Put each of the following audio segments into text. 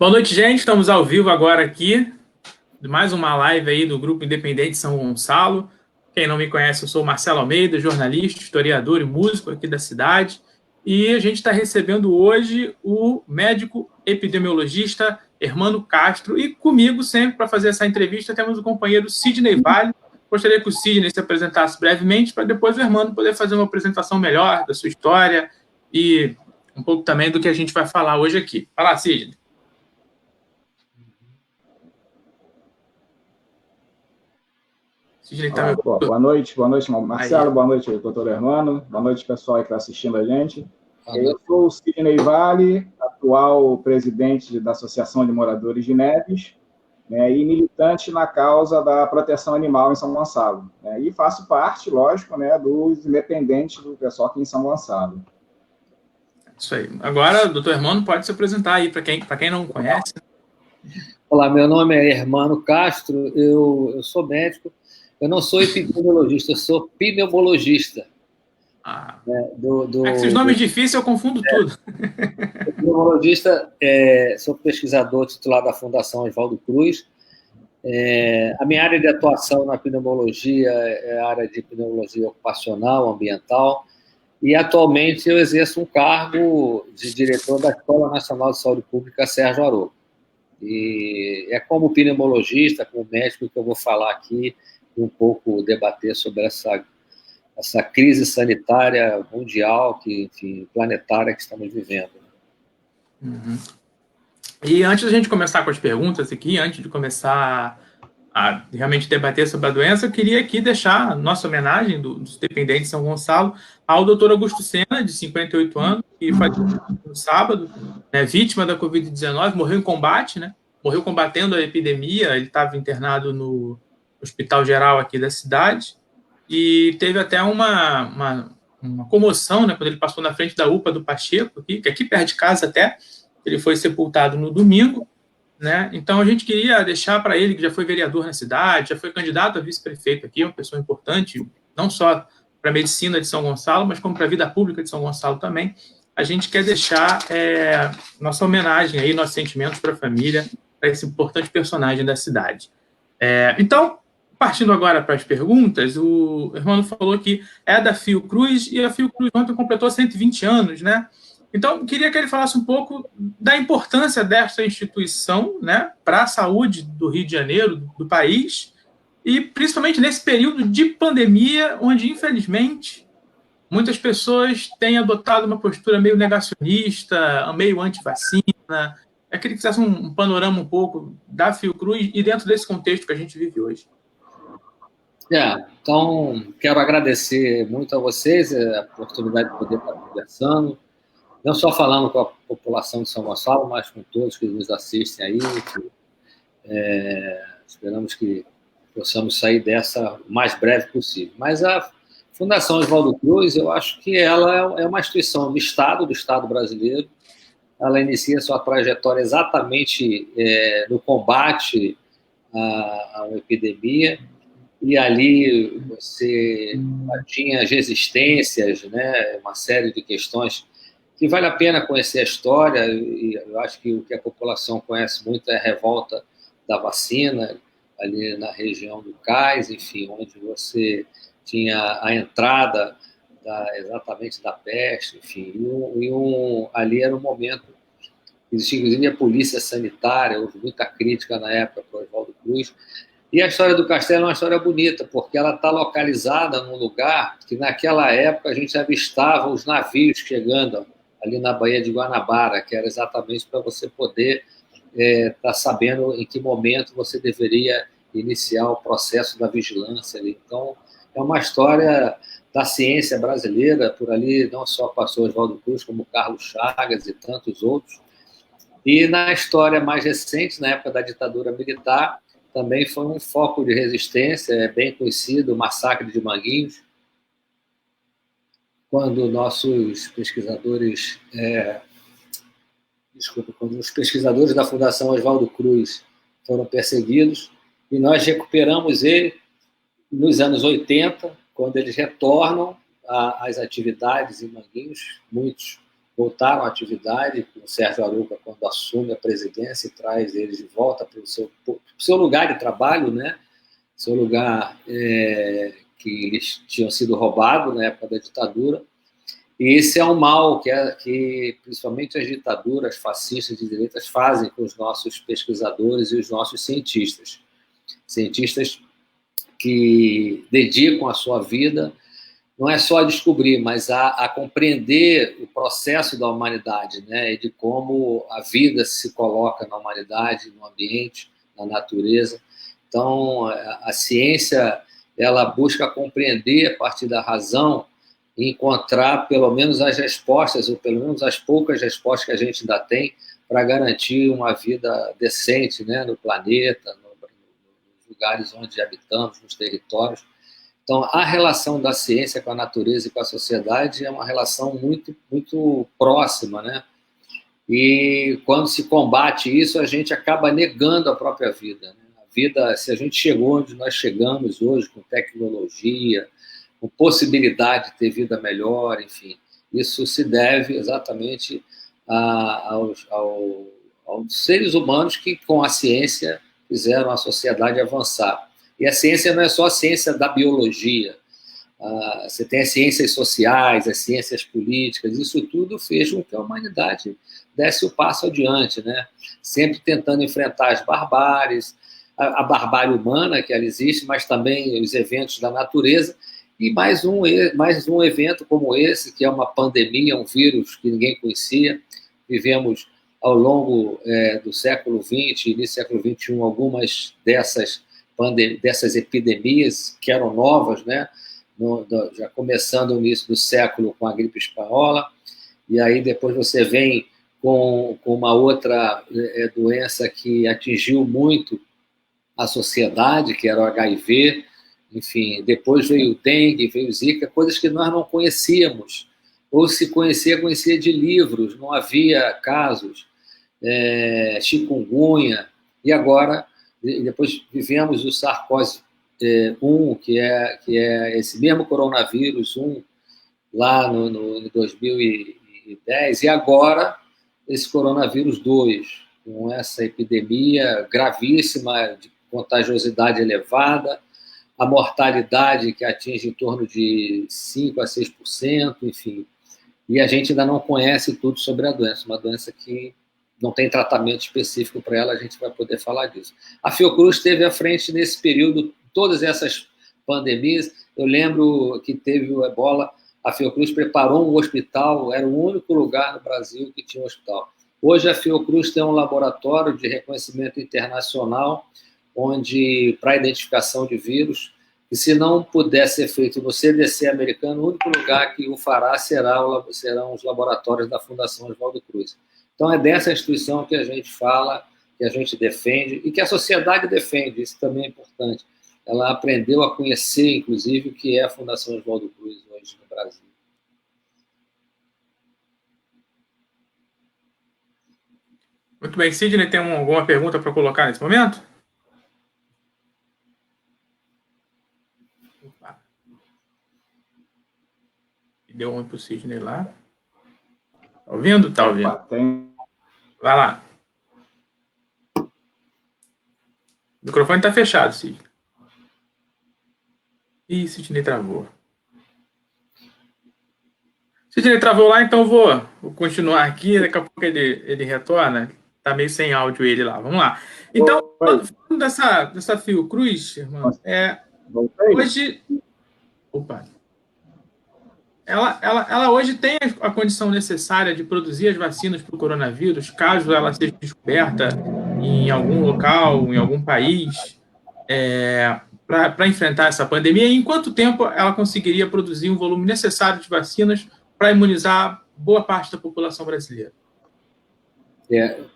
Boa noite, gente. Estamos ao vivo agora aqui, de mais uma live aí do Grupo Independente São Gonçalo. Quem não me conhece, eu sou o Marcelo Almeida, jornalista, historiador e músico aqui da cidade. E a gente está recebendo hoje o médico epidemiologista Hermano Castro. E comigo, sempre, para fazer essa entrevista, temos o companheiro Sidney Vale. Gostaria que o Sidney se apresentasse brevemente, para depois o Hermano poder fazer uma apresentação melhor da sua história e um pouco também do que a gente vai falar hoje aqui. Fala, Sidney. Boa noite, Marcelo, aí. Boa noite, doutor Hermano, boa noite, pessoal que está assistindo a gente. Eu sou o Sidney Vale, atual presidente da Associação de Moradores de Neves, né, e militante na causa da proteção animal em São Gonçalo. Né, e faço parte, lógico, né, dos independentes do pessoal aqui em São Gonçalo. Isso aí. Agora, doutor Hermano, pode se apresentar aí para quem não conhece. Olá, meu nome é Hermano Castro, eu sou médico. Eu não sou epidemiologista, eu sou pneumologista. Esses nomes difíceis eu confundo tudo. Pneumologista, sou pesquisador titular da Fundação Oswaldo Cruz. A minha área de atuação na pneumologia é a área de pneumologia ocupacional, ambiental, e atualmente eu exerço um cargo de diretor da Escola Nacional de Saúde Pública Sérgio Arouca. E é como pneumologista, como médico, que eu vou falar aqui um pouco debater sobre essa crise sanitária mundial, planetária que estamos vivendo. Uhum. E antes da gente começar com as perguntas aqui, antes de começar a realmente debater sobre a doença, eu queria aqui deixar a nossa homenagem dos dependentes de São Gonçalo ao doutor Augusto Sena, de 58 anos, que faleceu no sábado, né, vítima da Covid-19, morreu em combate, né, morreu combatendo a epidemia. Ele estava internado no Hospital Geral aqui da cidade, e teve até uma comoção, né, quando ele passou na frente da UPA do Pacheco, que é aqui perto de casa até. Ele foi sepultado no domingo, né? Então a gente queria deixar para ele, que já foi vereador na cidade, já foi candidato a vice-prefeito aqui, uma pessoa importante, não só para a medicina de São Gonçalo, mas como para a vida pública de São Gonçalo também. A gente quer deixar nossa homenagem aí, nossos sentimentos para a família, para esse importante personagem da cidade. Então, partindo agora para as perguntas, o Hermano falou que é da Fiocruz, e a Fiocruz ontem completou 120 anos, né? Então, queria que ele falasse um pouco da importância dessa instituição, né, para a saúde do Rio de Janeiro, do país, e principalmente nesse período de pandemia, onde, infelizmente, muitas pessoas têm adotado uma postura meio negacionista, meio anti-vacina. Eu queria que fizesse um panorama um pouco da Fiocruz e dentro desse contexto que a gente vive hoje. Então, quero agradecer muito a vocês a oportunidade de poder estar conversando, não só falando com a população de São Gonçalo, mas com todos que nos assistem aí. Esperamos que possamos sair dessa o mais breve possível. Mas a Fundação Oswaldo Cruz, eu acho que ela é uma instituição do Estado brasileiro. Ela inicia sua trajetória exatamente no combate a uma epidemia, e ali você tinha as resistências, né, uma série de questões que vale a pena conhecer a história, e eu acho que o que a população conhece muito é a revolta da vacina, ali na região do Cais, enfim, onde você tinha a entrada exatamente da peste, enfim, ali era um momento que existia, inclusive, a polícia sanitária, houve muita crítica na época para o Oswaldo Cruz. E a história do castelo é uma história bonita, porque ela está localizada num lugar que, naquela época, a gente avistava os navios chegando ali na Baía de Guanabara, que era exatamente para você poder estar sabendo em que momento você deveria iniciar o processo da vigilância ali. Então, é uma história da ciência brasileira, por ali não só passou Oswaldo Cruz, como Carlos Chagas e tantos outros. E na história mais recente, na época da ditadura militar, também foi um foco de resistência, é bem conhecido, o massacre de Manguinhos, quando nossos pesquisadores, quando os pesquisadores da Fundação Oswaldo Cruz foram perseguidos, e nós recuperamos ele nos anos 80, quando eles retornam às atividades em Manguinhos, muitos voltaram à atividade, o Sérgio Arouca, quando assume a presidência, e traz eles de volta para o seu lugar de trabalho, né? Seu lugar que eles tinham sido roubados na época da ditadura. E esse é um mal que principalmente as ditaduras fascistas de direitas fazem com os nossos pesquisadores e os nossos cientistas. Cientistas que dedicam a sua vida não é só a descobrir, mas a compreender o processo da humanidade, né? E de como a vida se coloca na humanidade, no ambiente, na natureza. Então, a ciência, ela busca compreender a partir da razão e encontrar pelo menos as respostas, ou pelo menos as poucas respostas que a gente ainda tem para garantir uma vida decente, né, no planeta, nos lugares onde habitamos, nos territórios. Então, a relação da ciência com a natureza e com a sociedade é uma relação muito, muito próxima, né? E quando se combate isso, a gente acaba negando a própria vida, né? A vida, se a gente chegou onde nós chegamos hoje, com tecnologia, com possibilidade de ter vida melhor, enfim, isso se deve exatamente aos seres humanos que, com a ciência, fizeram a sociedade avançar. E a ciência não é só a ciência da biologia. Você tem as ciências sociais, as ciências políticas, isso tudo fez com que a humanidade desse o passo adiante, né? Sempre tentando enfrentar as barbáries, a barbárie humana que ela existe, mas também os eventos da natureza, e mais um evento como esse, que é uma pandemia, um vírus que ninguém conhecia. Vivemos ao longo do século XX, início do século XXI, algumas dessas epidemias que eram novas, né? Já começando no início do século com a gripe espanhola, e aí depois você vem com uma outra doença que atingiu muito a sociedade, que era o HIV, enfim, depois veio o dengue, veio o zika, coisas que nós não conhecíamos, ou se conhecia de livros, não havia casos, chikungunya, e agora, depois vivemos o SARS-CoV-1, que é esse mesmo coronavírus 1, lá no 2010, e agora esse coronavírus 2, com essa epidemia gravíssima, de contagiosidade elevada, a mortalidade que atinge em torno de 5% a 6%, enfim. E a gente ainda não conhece tudo sobre a doença, uma doença que não tem tratamento específico para ela, a gente vai poder falar disso. A Fiocruz esteve à frente nesse período, todas essas pandemias. Eu lembro que teve o Ebola, a Fiocruz preparou um hospital, era o único lugar no Brasil que tinha um hospital. Hoje a Fiocruz tem um laboratório de reconhecimento internacional, onde, para identificação de vírus, e se não puder ser feito no CDC americano, o único lugar que o fará serão os laboratórios da Fundação Oswaldo Cruz. Então, é dessa instituição que a gente fala, que a gente defende, e que a sociedade defende, isso também é importante. Ela aprendeu a conhecer, inclusive, o que é a Fundação Oswaldo Cruz hoje no Brasil. Muito bem. Sidney, tem alguma pergunta para colocar nesse momento? Deu um para o Sidney lá. Tá ouvindo? Tá ouvindo. Vai lá. O microfone está fechado, Sidney. Ih, Sidney travou. Sidney travou lá, então vou continuar aqui. Daqui a pouco ele retorna. Está meio sem áudio ele lá. Vamos lá. Então, falando dessa Fiocruz, irmão, hoje... Opa. Ela hoje tem a condição necessária de produzir as vacinas para o coronavírus, caso ela seja descoberta em algum local, em algum país, para enfrentar essa pandemia? E em quanto tempo ela conseguiria produzir um volume necessário de vacinas para imunizar boa parte da população brasileira?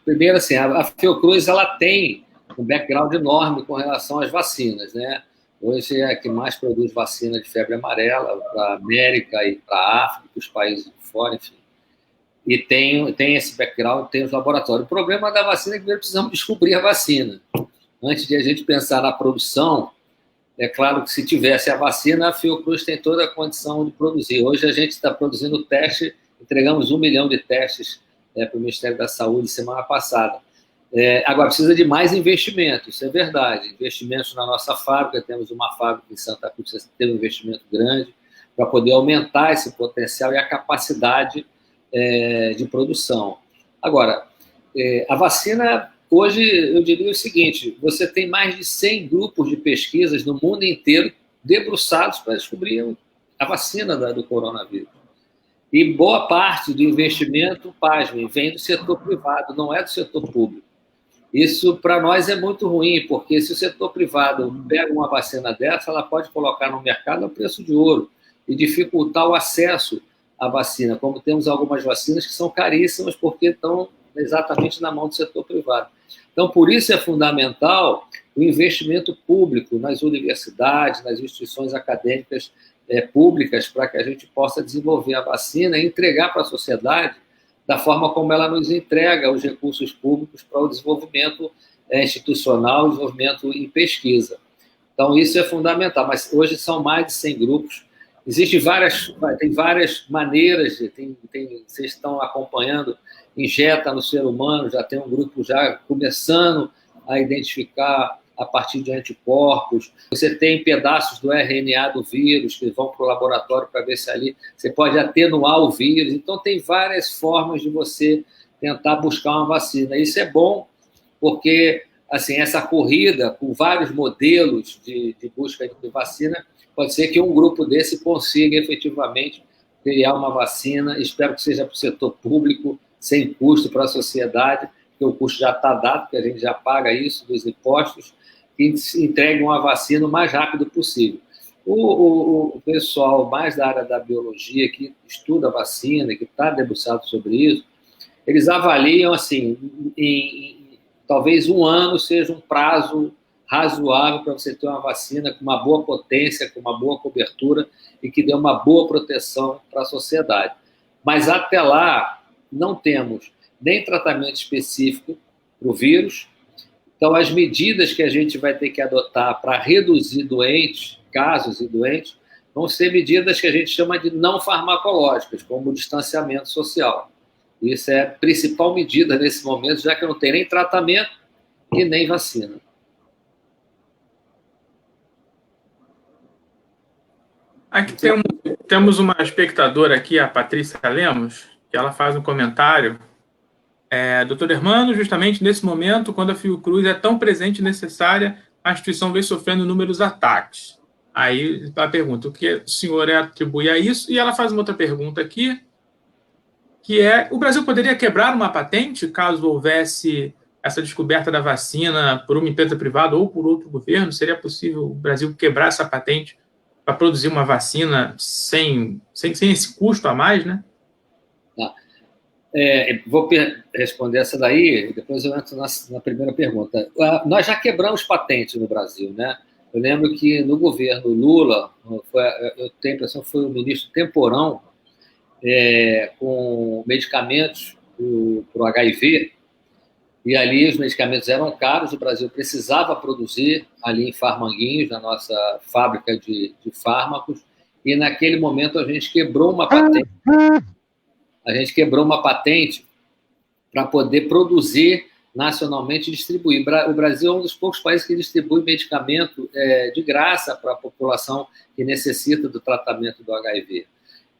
Primeiro, assim, a Fiocruz ela tem um background enorme com relação às vacinas, né? Hoje é a que mais produz vacina de febre amarela para a América e para a África, para os países de fora, enfim. E tem esse background, tem os laboratórios. O problema da vacina é que primeiro precisamos descobrir a vacina. Antes de a gente pensar na produção, é claro que se tivesse a vacina, a Fiocruz tem toda a condição de produzir. Hoje a gente está produzindo teste entregamos 1 milhão de testes para o Ministério da Saúde semana passada. Agora, precisa de mais investimento, isso é verdade. Investimentos na nossa fábrica, temos uma fábrica em Santa Cruz que tem um investimento grande para poder aumentar esse potencial e a capacidade de produção. Agora, a vacina, hoje, eu diria o seguinte, você tem mais de 100 grupos de pesquisas no mundo inteiro debruçados para descobrir a vacina do coronavírus. E boa parte do investimento, pasmem, vem do setor privado, não é do setor público. Isso, para nós, é muito ruim, porque se o setor privado pega uma vacina dessa, ela pode colocar no mercado a preço de ouro e dificultar o acesso à vacina, como temos algumas vacinas que são caríssimas porque estão exatamente na mão do setor privado. Então, por isso é fundamental o investimento público nas universidades, nas instituições acadêmicas públicas, para que a gente possa desenvolver a vacina e entregar para a sociedade da forma como ela nos entrega os recursos públicos para o desenvolvimento institucional, o desenvolvimento em pesquisa. Então, isso é fundamental, mas hoje são mais de 100 grupos. Tem várias maneiras, vocês estão acompanhando, injeta no ser humano, já tem um grupo já começando a identificar a partir de anticorpos. Você tem pedaços do RNA do vírus que vão para o laboratório para ver se ali você pode atenuar o vírus. Então, tem várias formas de você tentar buscar uma vacina. Isso é bom porque assim, essa corrida com vários modelos de busca de vacina, pode ser que um grupo desse consiga efetivamente criar uma vacina. Espero que seja para o setor público, sem custo para a sociedade, porque o custo já está dado, porque a gente já paga isso dos impostos, e entregue uma vacina o mais rápido possível. O pessoal mais da área da biologia, que estuda vacina, que está debruçado sobre isso, eles avaliam, assim, talvez 1 ano seja um prazo razoável para você ter uma vacina com uma boa potência, com uma boa cobertura e que dê uma boa proteção para a sociedade. Mas até lá, não temos nem tratamento específico para o vírus. Então, as medidas que a gente vai ter que adotar para reduzir casos e doentes, vão ser medidas que a gente chama de não farmacológicas, como o distanciamento social. Isso é a principal medida nesse momento, já que não tem nem tratamento e nem vacina. Aqui temos uma espectadora aqui, a Patrícia Lemos, que ela faz um comentário. Doutor Hermano, justamente nesse momento, quando a Fiocruz é tão presente e necessária, a instituição vem sofrendo inúmeros ataques. Aí a pergunta, o que o senhor atribui a isso? E ela faz uma outra pergunta aqui, que é, o Brasil poderia quebrar uma patente caso houvesse essa descoberta da vacina por uma empresa privada ou por outro governo? Seria possível o Brasil quebrar essa patente para produzir uma vacina sem esse custo a mais, né? Vou responder essa daí, depois eu entro na primeira pergunta. Nós já quebramos patentes no Brasil, né? Eu lembro que no governo Lula, eu tenho a impressão que foi o ministro Temporão, com medicamentos para o HIV, e ali os medicamentos eram caros, o Brasil precisava produzir ali em Farmanguinhos, na nossa fábrica de fármacos, e naquele momento a gente quebrou uma patente. A gente quebrou uma patente para poder produzir nacionalmente e distribuir. O Brasil é um dos poucos países que distribui medicamento de graça para a população que necessita do tratamento do HIV.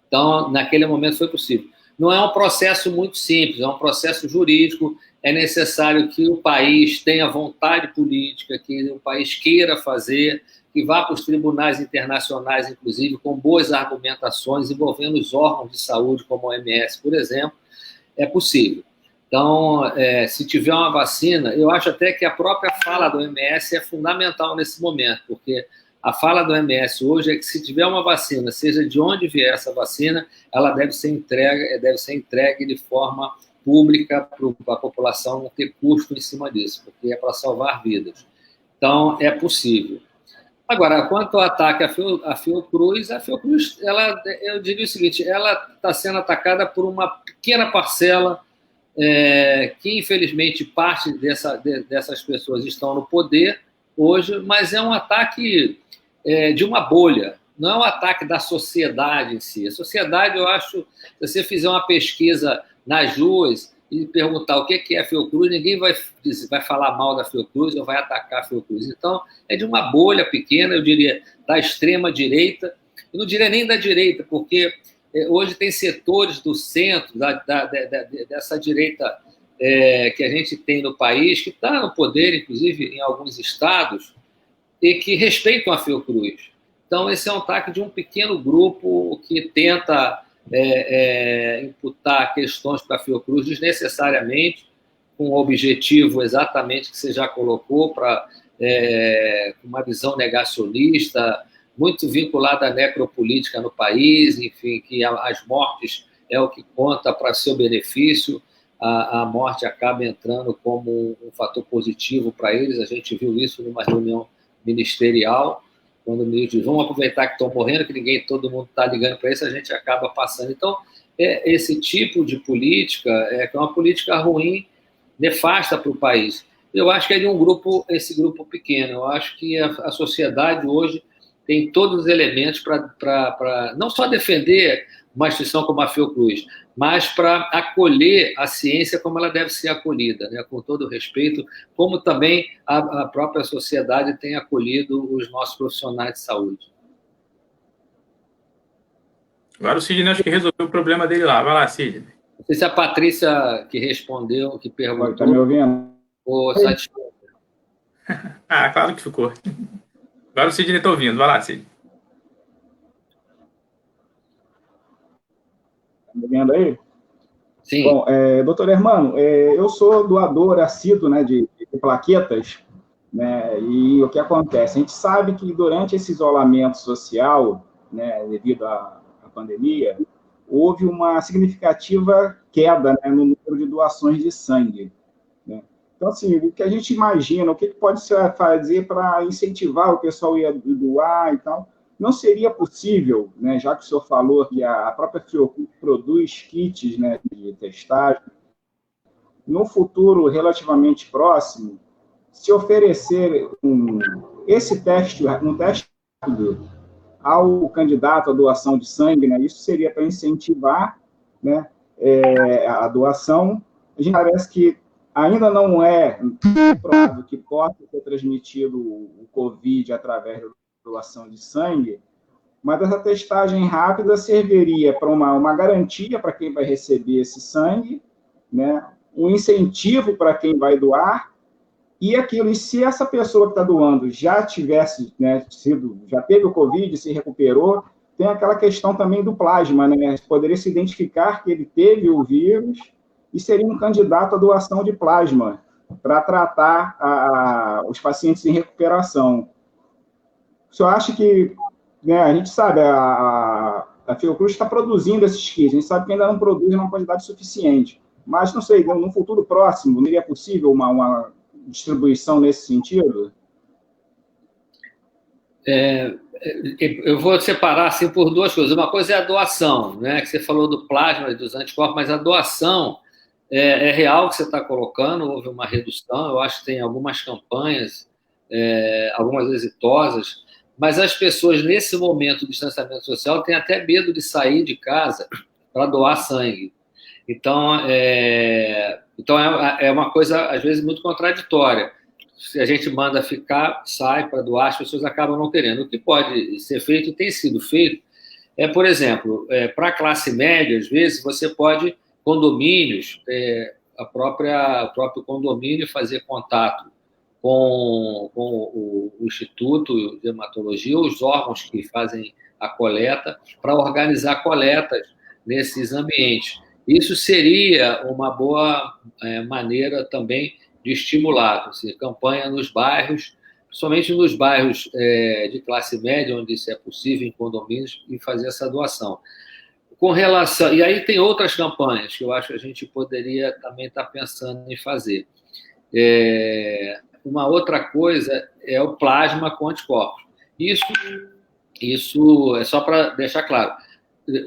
Então, naquele momento foi possível. Não é um processo muito simples, é um processo jurídico. É necessário que o país tenha vontade política, que o país queira fazer, que vá para os tribunais internacionais, inclusive, com boas argumentações, envolvendo os órgãos de saúde, como a OMS, por exemplo, é possível. Então, se tiver uma vacina, eu acho até que a própria fala da OMS é fundamental nesse momento, porque a fala da OMS hoje é que se tiver uma vacina, seja de onde vier essa vacina, ela deve ser entregue de forma pública para a população não ter custo em cima disso, porque é para salvar vidas. Então, é possível. Agora, quanto ao ataque à Fiocruz, eu diria o seguinte, ela está sendo atacada por uma pequena parcela que, infelizmente, parte dessas pessoas estão no poder hoje, mas é um ataque de uma bolha. não é um ataque da sociedade em si. A sociedade, eu acho, se você fizer uma pesquisa nas ruas e perguntar o que é a Fiocruz, ninguém vai falar mal da Fiocruz ou vai atacar a Fiocruz. Então, é de uma bolha pequena, eu diria, da extrema-direita. Eu não diria nem da direita, porque hoje tem setores do centro, dessa direita que a gente tem no país, que está no poder, inclusive em alguns estados, e que respeitam a Fiocruz. Então, esse é um ataque de um pequeno grupo que tenta imputar questões para a Fiocruz desnecessariamente, com o objetivo exatamente que você já colocou, para uma visão negacionista, muito vinculada à necropolítica no país, enfim, que as mortes é o que conta para seu benefício, a morte acaba entrando como um fator positivo para eles. A gente viu isso numa reunião ministerial, quando o ministro diz, vamos aproveitar que estão morrendo, que todo mundo está ligando para isso, a gente acaba passando. Então, esse tipo de política é uma política ruim, nefasta para o país. Eu acho que é de esse grupo pequeno. Eu acho que a sociedade hoje tem todos os elementos para não só defender uma instituição como a Fiocruz, mas para acolher a ciência como ela deve ser acolhida, né? Com todo o respeito, como também a própria sociedade tem acolhido os nossos profissionais de saúde. Agora o Sidney acho que resolveu o problema dele lá. Vai lá, Sidney. Não sei se a Patrícia que respondeu, que perguntou... Está me ouvindo? Ou satisfeita. Claro que ficou. Agora o Sidney está ouvindo. Vai lá, Sidney. Está me vendo aí? Sim. Bom, doutor Hermano, eu sou doador assíduo, né, de plaquetas, né, e o que acontece? A gente sabe que durante esse isolamento social, né, devido à pandemia, houve uma significativa queda, né, no número de doações de sangue, né? Então, assim, o que a gente imagina, o que pode se fazer para incentivar o pessoal a doar e tal, não seria possível, né, já que o senhor falou que a própria Fiocruz produz kits, né, de testagem, no futuro relativamente próximo, se oferecer esse teste, um teste rápido ao candidato à doação de sangue, né, isso seria para incentivar, né, a doação. A gente parece que ainda não é provado que possa ser transmitido o Covid através da doação de sangue, mas essa testagem rápida serviria para uma garantia para quem vai receber esse sangue, né, um incentivo para quem vai doar, e se essa pessoa que está doando já tivesse, né, já teve o Covid, se recuperou, tem aquela questão também do plasma, né, poderia se identificar que ele teve o vírus e seria um candidato à doação de plasma para tratar os pacientes em recuperação. O senhor acha que, né, a gente sabe, a Fiocruz está produzindo esses kits, a gente sabe que ainda não produz uma quantidade suficiente, mas, não sei, no futuro próximo, não seria possível uma distribuição nesse sentido? Eu vou separar assim, por duas coisas. Uma coisa é a doação, né, que você falou do plasma e dos anticorpos, mas a doação é real que você está colocando, houve uma redução, eu acho que tem algumas campanhas, algumas exitosas, mas as pessoas, nesse momento do distanciamento social, têm até medo de sair de casa para doar sangue. Então, é uma coisa, às vezes, muito contraditória. Se a gente manda ficar, sai para doar, as pessoas acabam não querendo. O que pode ser feito, e tem sido feito, por exemplo, para a classe média, às vezes, você pode, condomínios, o próprio condomínio fazer contato com o Instituto de Hematologia, os órgãos que fazem a coleta, para organizar coletas nesses ambientes. Isso seria uma boa maneira também de estimular, campanha nos bairros, principalmente nos bairros de classe média, onde isso é possível, em condomínios, e fazer essa doação. Com relação, e aí tem outras campanhas que eu acho que a gente poderia também estar pensando em fazer. Uma outra coisa é o plasma com anticorpos. Isso é só para deixar claro.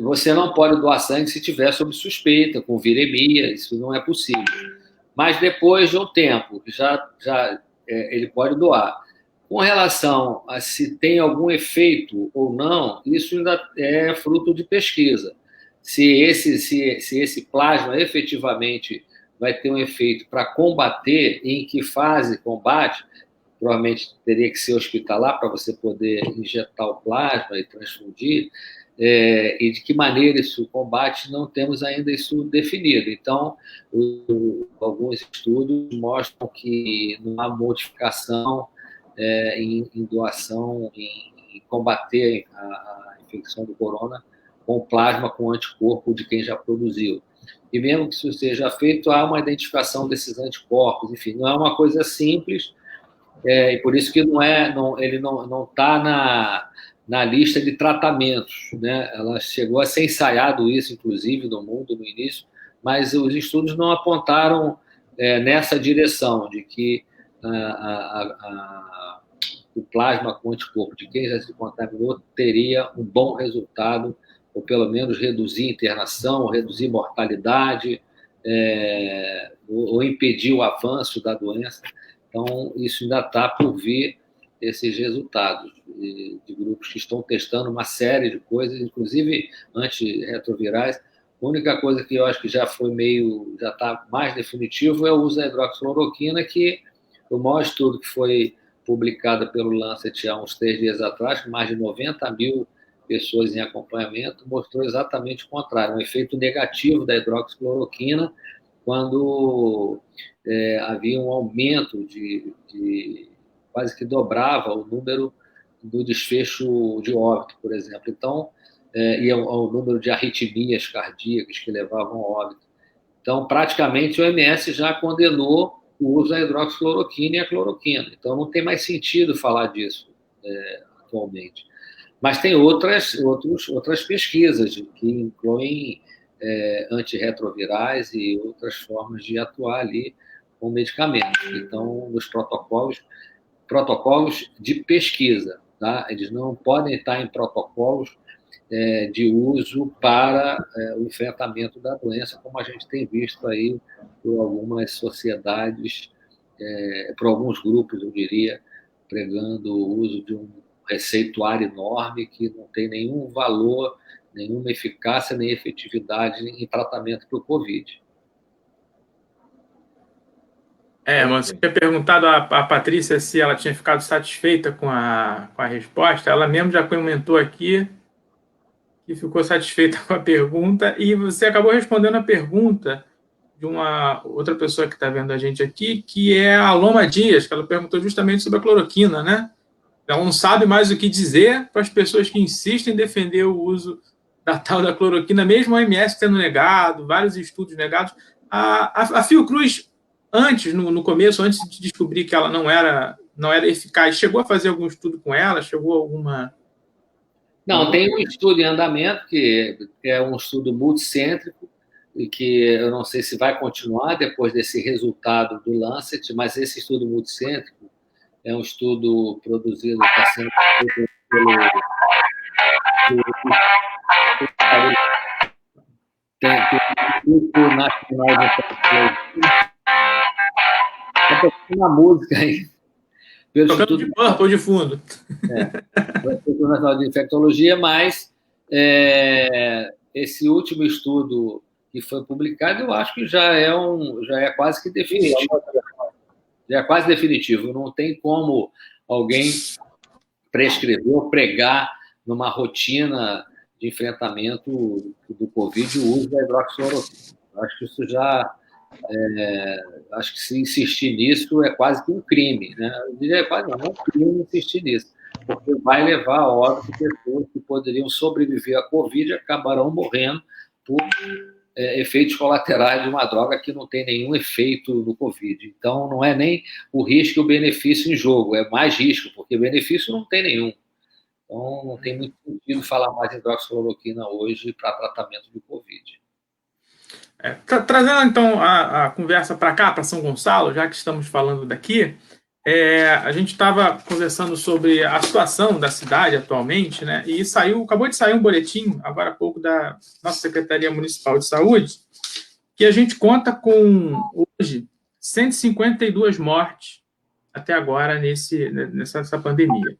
Você não pode doar sangue se tiver sob suspeita, com viremia, isso não é possível. Mas depois de um tempo, ele pode doar. Com relação a se tem algum efeito ou não, isso ainda é fruto de pesquisa. Se esse plasma efetivamente vai ter um efeito para combater, em que fase combate, provavelmente teria que ser hospitalar para você poder injetar o plasma e transfundir, e de que maneira isso combate, não temos ainda isso definido. Então, alguns estudos mostram que não há modificação em doação, em combater a infecção do corona com plasma com anticorpo de quem já produziu. E mesmo que isso seja feito, há uma identificação desses anticorpos, enfim, não é uma coisa simples, e por isso que ele não está na lista de tratamentos, né? Ela chegou a ser ensaiado isso, inclusive, no mundo, no início, mas os estudos não apontaram nessa direção, de que o plasma com anticorpo de quem já se contaminou teria um bom resultado, ou pelo menos reduzir internação, ou reduzir mortalidade, ou impedir o avanço da doença. Então, isso ainda está por vir, esses resultados de grupos que estão testando uma série de coisas, inclusive antirretrovirais. A única coisa que eu acho que já está mais definitivo é o uso da hidroxicloroquina, que o maior estudo que foi publicado pelo Lancet há uns 3 dias atrás, com mais de 90 mil pessoas em acompanhamento, mostrou exatamente o contrário, um efeito negativo da hidroxicloroquina, quando havia um aumento de quase que dobrava o número do desfecho de óbito, por exemplo. Então, e o número de arritmias cardíacas que levavam ao óbito. Então, praticamente, o OMS já condenou o uso da hidroxicloroquina e a cloroquina. Então, não tem mais sentido falar disso atualmente. Mas tem outras pesquisas que incluem antirretrovirais e outras formas de atuar ali com medicamentos. Então, nos protocolos de pesquisa, tá? Eles não podem estar em protocolos de uso para o enfrentamento da doença, como a gente tem visto aí por algumas sociedades, por alguns grupos, eu diria, pregando o uso de um receituário enorme que não tem nenhum valor, nenhuma eficácia nem efetividade em tratamento para o Covid. Mas você tinha perguntado a Patrícia se ela tinha ficado satisfeita com a resposta. Ela mesmo já comentou aqui que ficou satisfeita com a pergunta, e você acabou respondendo a pergunta de uma outra pessoa que está vendo a gente aqui, que é a Loma Dias, que ela perguntou justamente sobre a cloroquina, né? Ela não sabe mais o que dizer para as pessoas que insistem em defender o uso da tal da cloroquina, mesmo a OMS tendo negado, vários estudos negados. A Fiocruz, no começo, antes de descobrir que ela não era eficaz, chegou a fazer algum estudo com ela? Chegou a alguma... Não, tem um estudo em andamento, que é um estudo multicêntrico, e que eu não sei se vai continuar depois desse resultado do Lancet, mas esse estudo multicêntrico é um estudo produzido, está sendo feito pelo Instituto Nacional de Infectologia. Está tocando uma música aí. Pelo Instituto de Purple de fundo. O Instituto Nacional de Infectologia, mas esse último estudo que foi publicado, eu acho que já é quase que definitivo. Já é quase definitivo. Não tem como alguém prescrever ou pregar numa rotina de enfrentamento do Covid o uso da hidroxicloroquina. Acho que isso já... acho que se insistir nisso é quase que um crime, né? Eu diria quase não é um crime insistir nisso, porque vai levar a óbito pessoas que poderiam sobreviver à Covid e acabarão morrendo por efeitos colaterais de uma droga que não tem nenhum efeito no Covid. Então, não é nem o risco e o benefício em jogo, é mais risco, porque benefício não tem nenhum. Então, não tem muito sentido falar mais em hidroxicloroquina hoje para tratamento do Covid. Trazendo, então, a conversa para cá, para São Gonçalo, já que estamos falando daqui, a gente estava conversando sobre a situação da cidade atualmente, né? E acabou de sair um boletim, agora há pouco, da nossa Secretaria Municipal de Saúde, que a gente conta com, hoje, 152 mortes até agora nessa pandemia.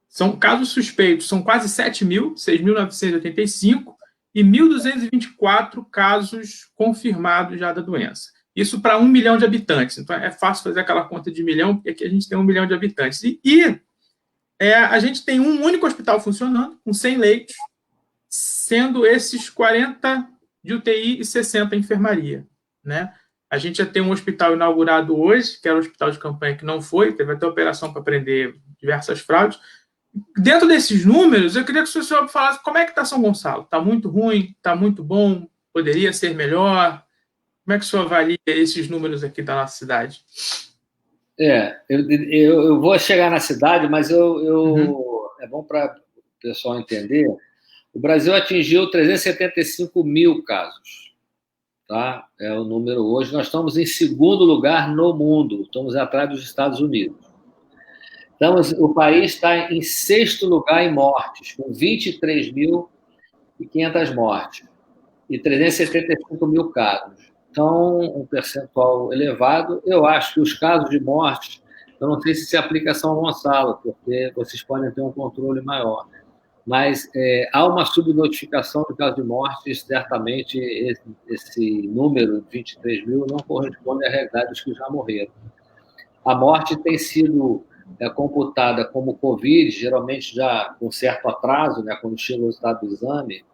São casos suspeitos, são quase 7 mil, 6.985, e 1.224 casos confirmados já da doença. Isso para 1 milhão de habitantes. Então, é fácil fazer aquela conta de milhão, porque aqui a gente tem 1 milhão de habitantes. A gente tem um único hospital funcionando, com 100 leitos, sendo esses 40 de UTI e 60 enfermaria, né? A gente já tem um hospital inaugurado hoje, que era o hospital de campanha que não foi, teve até operação para prender diversas fraudes. Dentro desses números, eu queria que o senhor falasse como é que está São Gonçalo. Está muito ruim? Está muito bom? Poderia ser melhor? Como é que o senhor avalia esses números aqui da nossa cidade? Eu vou chegar na cidade, mas é bom para o pessoal entender. O Brasil atingiu 375 mil casos. Tá? É o número hoje. Nós estamos em segundo lugar no mundo. Estamos atrás dos Estados Unidos. O país está em sexto lugar em mortes, com 23.500 mortes e 375 mil casos. Então, um percentual elevado. Eu acho que os casos de mortes, eu não sei se aplica a São Gonçalo, porque vocês podem ter um controle maior. Mas há uma subnotificação de casos de morte, certamente esse número de 23 mil não corresponde à realidade dos que já morreram. A morte tem sido computada como Covid, geralmente já com certo atraso, né, quando chega o resultado do exame.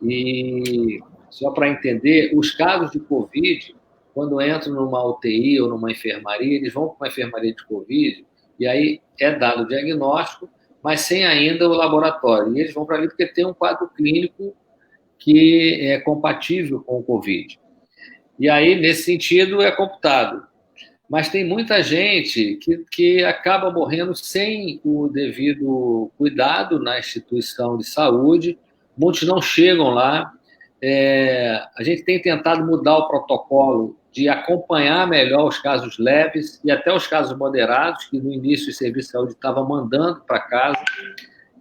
E, só para entender, os casos de Covid, quando entram numa UTI ou numa enfermaria, eles vão para uma enfermaria de Covid, e aí é dado o diagnóstico, mas sem ainda o laboratório. E eles vão para ali porque tem um quadro clínico que é compatível com o Covid. E aí, nesse sentido, é computado. Mas tem muita gente que acaba morrendo sem o devido cuidado na instituição de saúde. Muitos não chegam lá. A gente tem tentado mudar o protocolo de acompanhar melhor os casos leves e até os casos moderados, que no início o Serviço de Saúde estava mandando para casa.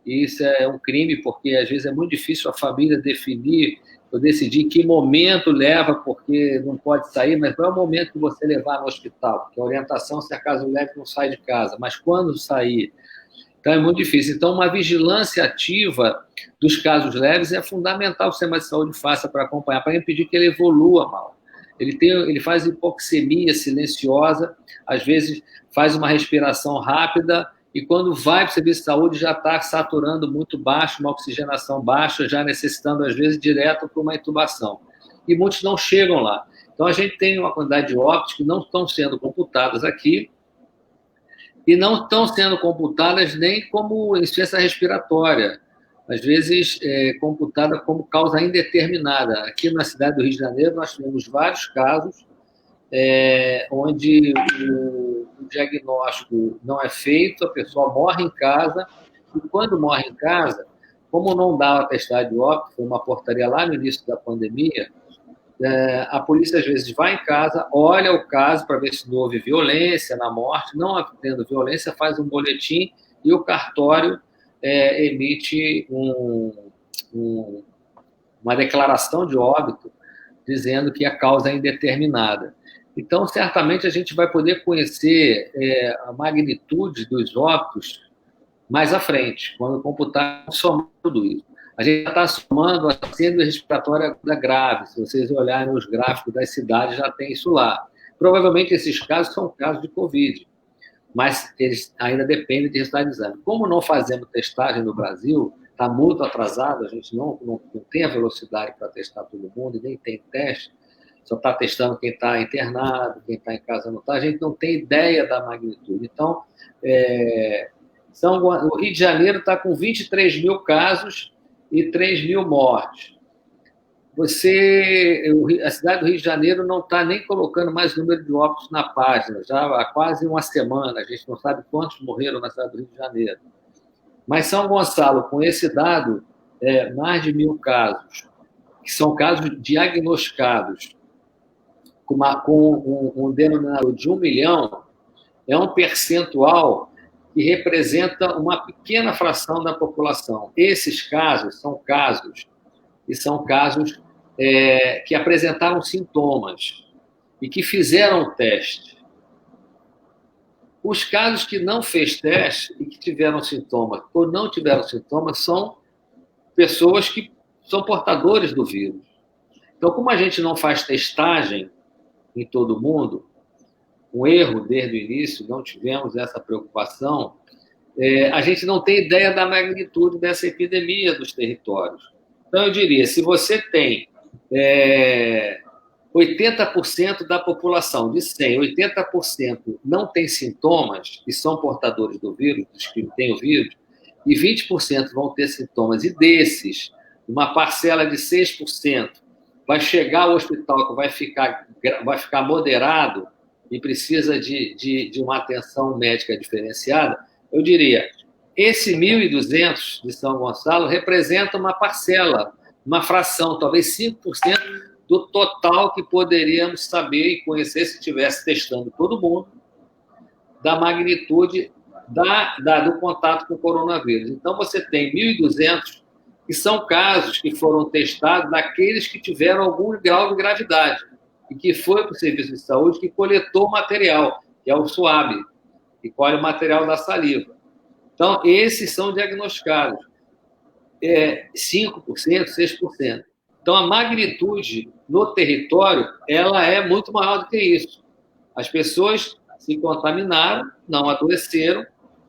E isso é um crime, porque às vezes é muito difícil a família definir ou decidir em que momento leva, porque não pode sair, mas não é o momento que você levar no hospital, porque a orientação, se é caso leve, não sai de casa, mas quando sair. Então é muito difícil. Então, uma vigilância ativa dos casos leves é fundamental que o sistema de saúde faça para acompanhar, para impedir que ele evolua mal. Ele faz hipoxemia silenciosa, às vezes faz uma respiração rápida, e quando vai para o serviço de saúde já está saturando muito baixo, uma oxigenação baixa, já necessitando, às vezes, direto para uma intubação. E muitos não chegam lá. Então, a gente tem uma quantidade de óbitos que não estão sendo computadas aqui, e não estão sendo computadas nem como insuficiência respiratória, às vezes computada como causa indeterminada. Aqui na cidade do Rio de Janeiro, nós tivemos vários casos onde o diagnóstico não é feito, a pessoa morre em casa, e quando morre em casa, como não dá o atestado de óbito, foi uma portaria lá no início da pandemia, a polícia às vezes vai em casa, olha o caso para ver se não houve violência na morte, não havendo violência, faz um boletim e o cartório emite uma declaração de óbito dizendo que a causa é indeterminada. Então, certamente, a gente vai poder conhecer a magnitude dos óbitos mais à frente, quando computar somando tudo isso. A gente já está somando a síndrome respiratória grave. Se vocês olharem os gráficos das cidades, já tem isso lá. Provavelmente, esses casos são casos de Covid, mas eles ainda dependem de resultado de exame. Como não fazemos testagem no Brasil, está muito atrasado, a gente não tem a velocidade para testar todo mundo, e nem tem teste, só está testando quem está internado, quem está em casa não está, a gente não tem ideia da magnitude. Então, o Rio de Janeiro está com 23 mil casos e 3 mil mortes. A cidade do Rio de Janeiro não está nem colocando mais número de óbitos na página, já há quase uma semana, a gente não sabe quantos morreram na cidade do Rio de Janeiro. Mas São Gonçalo, com esse dado, mais de 1.000 casos, que são casos diagnosticados, com um denominador de 1 milhão, é um percentual que representa uma pequena fração da população. Esses casos são casos que apresentaram sintomas e que fizeram o teste. Os casos que não fez teste e que tiveram sintomas ou não tiveram sintomas são pessoas que são portadores do vírus. Então, como a gente não faz testagem em todo mundo, um erro desde o início, não tivemos essa preocupação, a gente não tem ideia da magnitude dessa epidemia dos territórios. Então, eu diria, se você tem 80% da população, de 100, 80% não tem sintomas e são portadores do vírus, dos que têm o vírus, e 20% vão ter sintomas, e desses, uma parcela de 6% vai chegar ao hospital, que vai ficar moderado e precisa de uma atenção médica diferenciada, eu diria, esse 1.200 de São Gonçalo representa uma parcela, uma fração, talvez 5% do total que poderíamos saber e conhecer se estivesse testando todo mundo, da magnitude do contato com o coronavírus. Então, você tem 1.200 que são casos que foram testados daqueles que tiveram algum grau de gravidade e que foi para o serviço de saúde que coletou o material, que é o SUAB, que colhe o material da saliva. Então, esses são diagnosticados. 5%, 6%. Então, a magnitude no território ela é muito maior do que isso. As pessoas se contaminaram, não adoeceram,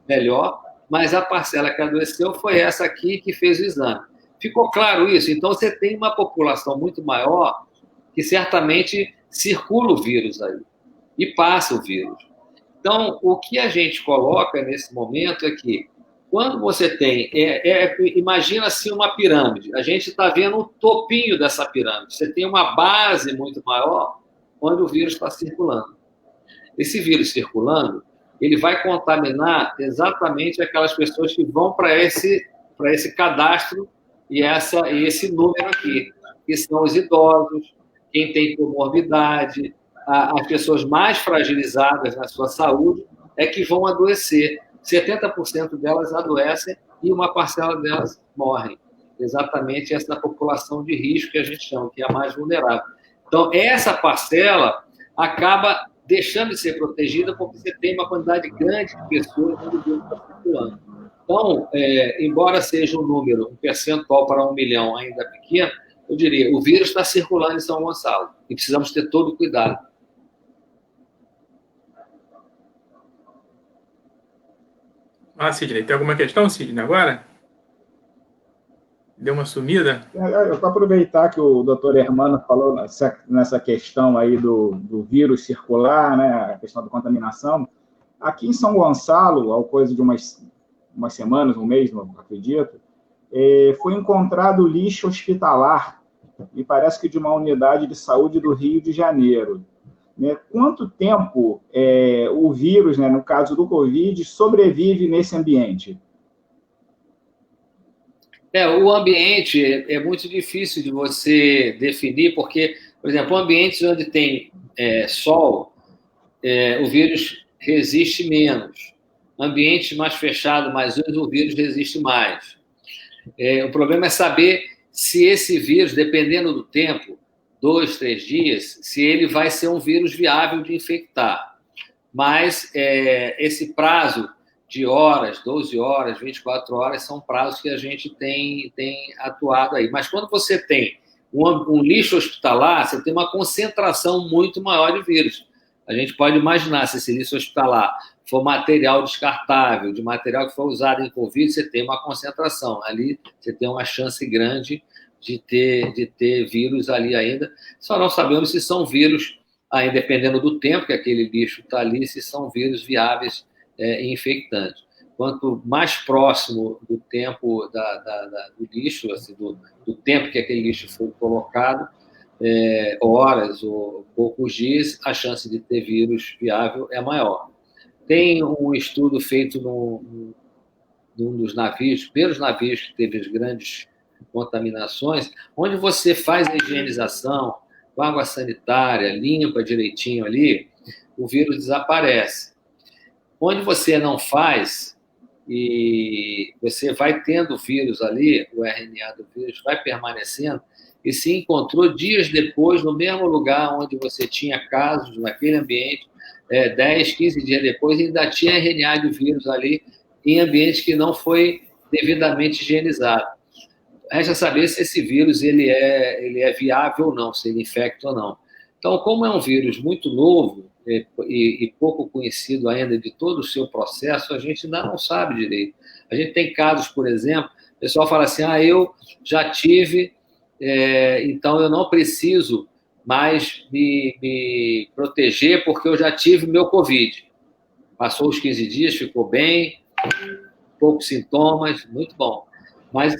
melhor, mas a parcela que adoeceu foi essa aqui que fez o exame. Ficou claro isso? Então, você tem uma população muito maior que certamente circula o vírus aí e passa o vírus. Então, o que a gente coloca nesse momento é que, quando você tem... imagina-se uma pirâmide. A gente está vendo o topinho dessa pirâmide. Você tem uma base muito maior onde o vírus está circulando. Esse vírus circulando, ele vai contaminar exatamente aquelas pessoas que vão para esse cadastro e esse número aqui, que são os idosos, quem tem comorbidade, as pessoas mais fragilizadas na sua saúde é que vão adoecer. 70% delas adoecem e uma parcela delas morrem. Exatamente essa população de risco que a gente chama, que é a mais vulnerável. Então, essa parcela acaba deixando de ser protegida porque você tem uma quantidade grande de pessoas onde o vírus está circulando. Então, embora seja um número, um percentual para 1 milhão ainda pequeno, eu diria, o vírus está circulando em São Gonçalo e precisamos ter todo o cuidado. Sidney, tem alguma questão, Sidney, agora? Deu uma sumida? Eu vou aproveitar que o doutor Hermano falou nessa questão aí do vírus circular, né, a questão da contaminação. Aqui em São Gonçalo, ao coisa de umas semanas, um mês, não acredito, foi encontrado lixo hospitalar, e parece que de uma unidade de saúde do Rio de Janeiro. Quanto tempo o vírus, né, no caso do Covid, sobrevive nesse ambiente? O ambiente é muito difícil de você definir, porque, por exemplo, ambientes onde tem sol, o vírus resiste menos. Ambientes mais fechados, mais úmidos, o vírus resiste mais. O problema é saber se esse vírus, dependendo do tempo, 2, 3 dias, se ele vai ser um vírus viável de infectar. Mas esse prazo de horas, 12 horas, 24 horas, são prazos que a gente tem atuado aí. Mas quando você tem um lixo hospitalar, você tem uma concentração muito maior de vírus. A gente pode imaginar, se esse lixo hospitalar for material descartável, de material que foi usado em Covid, você tem uma concentração. Ali você tem uma chance grande de ter vírus ali ainda. Só não sabemos se são vírus, aí, dependendo do tempo que aquele lixo está ali, se são vírus viáveis e infectantes. Quanto mais próximo do tempo do lixo, assim, do tempo que aquele lixo foi colocado, horas ou poucos dias, a chance de ter vírus viável é maior. Tem um estudo feito num dos navios, primeiros navios que teve as grandes contaminações, onde você faz a higienização com água sanitária, limpa direitinho ali, o vírus desaparece. Onde você não faz, e você vai tendo vírus ali, o RNA do vírus vai permanecendo, e se encontrou dias depois, no mesmo lugar onde você tinha casos, naquele ambiente, 10, 15 dias depois, ainda tinha RNA do vírus ali, em ambiente que não foi devidamente higienizado. Resta saber se esse vírus ele é viável ou não, se ele infecta ou não. Então, como é um vírus muito novo e pouco conhecido ainda de todo o seu processo, a gente ainda não sabe direito. A gente tem casos, por exemplo, o pessoal fala assim, eu já tive, então eu não preciso mais me proteger porque eu já tive meu Covid. Passou os 15 dias, ficou bem, poucos sintomas, muito bom. Mas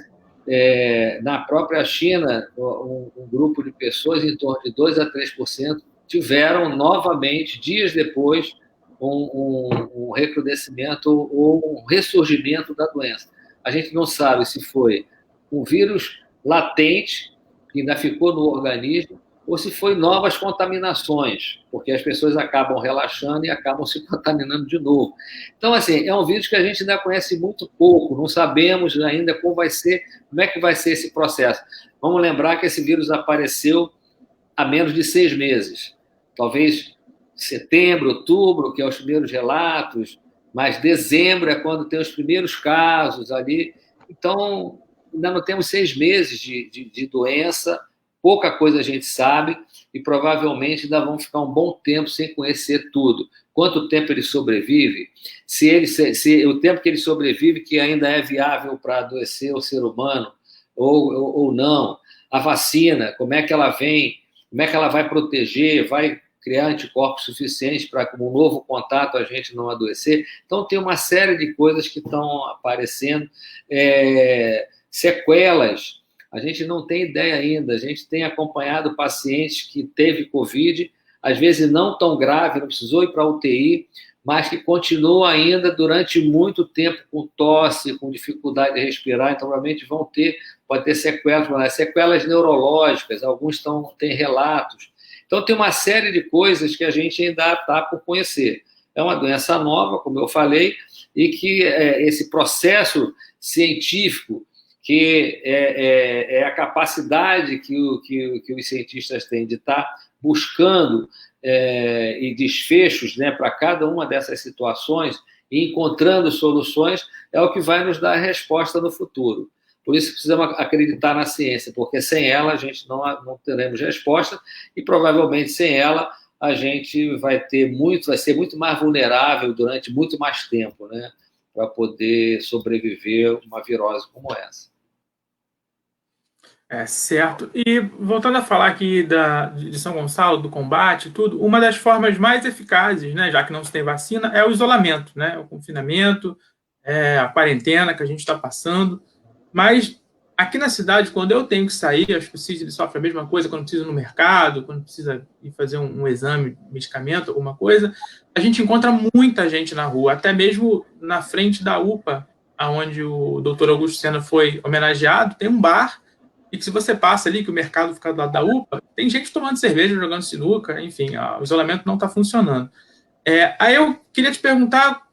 na própria China, um grupo de pessoas, em torno de 2 a 3%, tiveram novamente, dias depois, um recrudescimento ou um ressurgimento da doença. A gente não sabe se foi um vírus latente, que ainda ficou no organismo, ou se foi novas contaminações, porque as pessoas acabam relaxando e acabam se contaminando de novo. Então, assim, é um vírus que a gente ainda conhece muito pouco, não sabemos ainda como é que vai ser esse processo. Vamos lembrar que esse vírus apareceu há menos de 6 meses. Talvez setembro, outubro, que é os primeiros relatos, mas dezembro é quando tem os primeiros casos ali. Então, ainda não temos 6 meses de doença, pouca coisa a gente sabe e provavelmente ainda vão ficar um bom tempo sem conhecer tudo. Quanto tempo ele sobrevive? Se o tempo que ele sobrevive, que ainda é viável para adoecer o ser humano ou não. A vacina, como é que ela vem? Como é que ela vai proteger? Vai criar anticorpos suficientes para, como um novo contato, a gente não adoecer? Então, tem uma série de coisas que estão aparecendo. Sequelas. A gente não tem ideia ainda. A gente tem acompanhado pacientes que teve Covid, às vezes não tão grave, não precisou ir para a UTI, mas que continuam ainda durante muito tempo com tosse, com dificuldade de respirar, então provavelmente pode ter sequelas neurológicas, alguns têm relatos. Então tem uma série de coisas que a gente ainda está por conhecer. É uma doença nova, como eu falei, e que esse processo científico, que é a capacidade que os cientistas têm de estar buscando e desfechos, né, para cada uma dessas situações e encontrando soluções, é o que vai nos dar a resposta no futuro. Por isso que precisamos acreditar na ciência, porque sem ela a gente não teremos resposta e provavelmente sem ela a gente vai ser muito mais vulnerável durante muito mais tempo, né, para poder sobreviver uma virose como essa. Certo. E voltando a falar aqui de São Gonçalo, do combate, tudo, uma das formas mais eficazes, né, já que não se tem vacina, é o isolamento, né, o confinamento, a quarentena que a gente está passando. Mas aqui na cidade, quando eu tenho que sair, acho que o Cid sofre a mesma coisa quando precisa ir no mercado, quando precisa ir fazer um exame, medicamento, alguma coisa, a gente encontra muita gente na rua, até mesmo na frente da UPA, onde o doutor Augusto Senna foi homenageado, tem um bar, e que se você passa ali, que o mercado fica do lado da UPA, tem gente tomando cerveja, jogando sinuca, enfim, o isolamento não está funcionando. Aí eu queria te perguntar,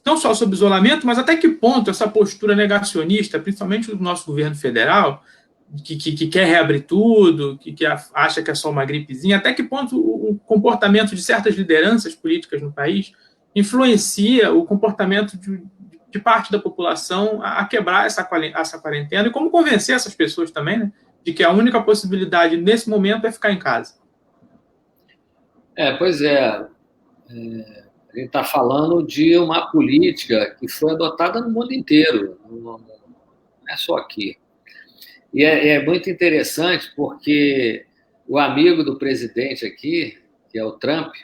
não só sobre isolamento, mas até que ponto essa postura negacionista, principalmente do nosso governo federal, que quer reabrir tudo, que acha que é só uma gripezinha, até que ponto o comportamento de certas lideranças políticas no país influencia o comportamento de parte da população a quebrar essa quarentena, e como convencer essas pessoas também, né, de que a única possibilidade nesse momento é ficar em casa. Pois é. A gente está falando de uma política que foi adotada no mundo inteiro, não é só aqui. E é muito interessante porque o amigo do presidente aqui, que é o Trump,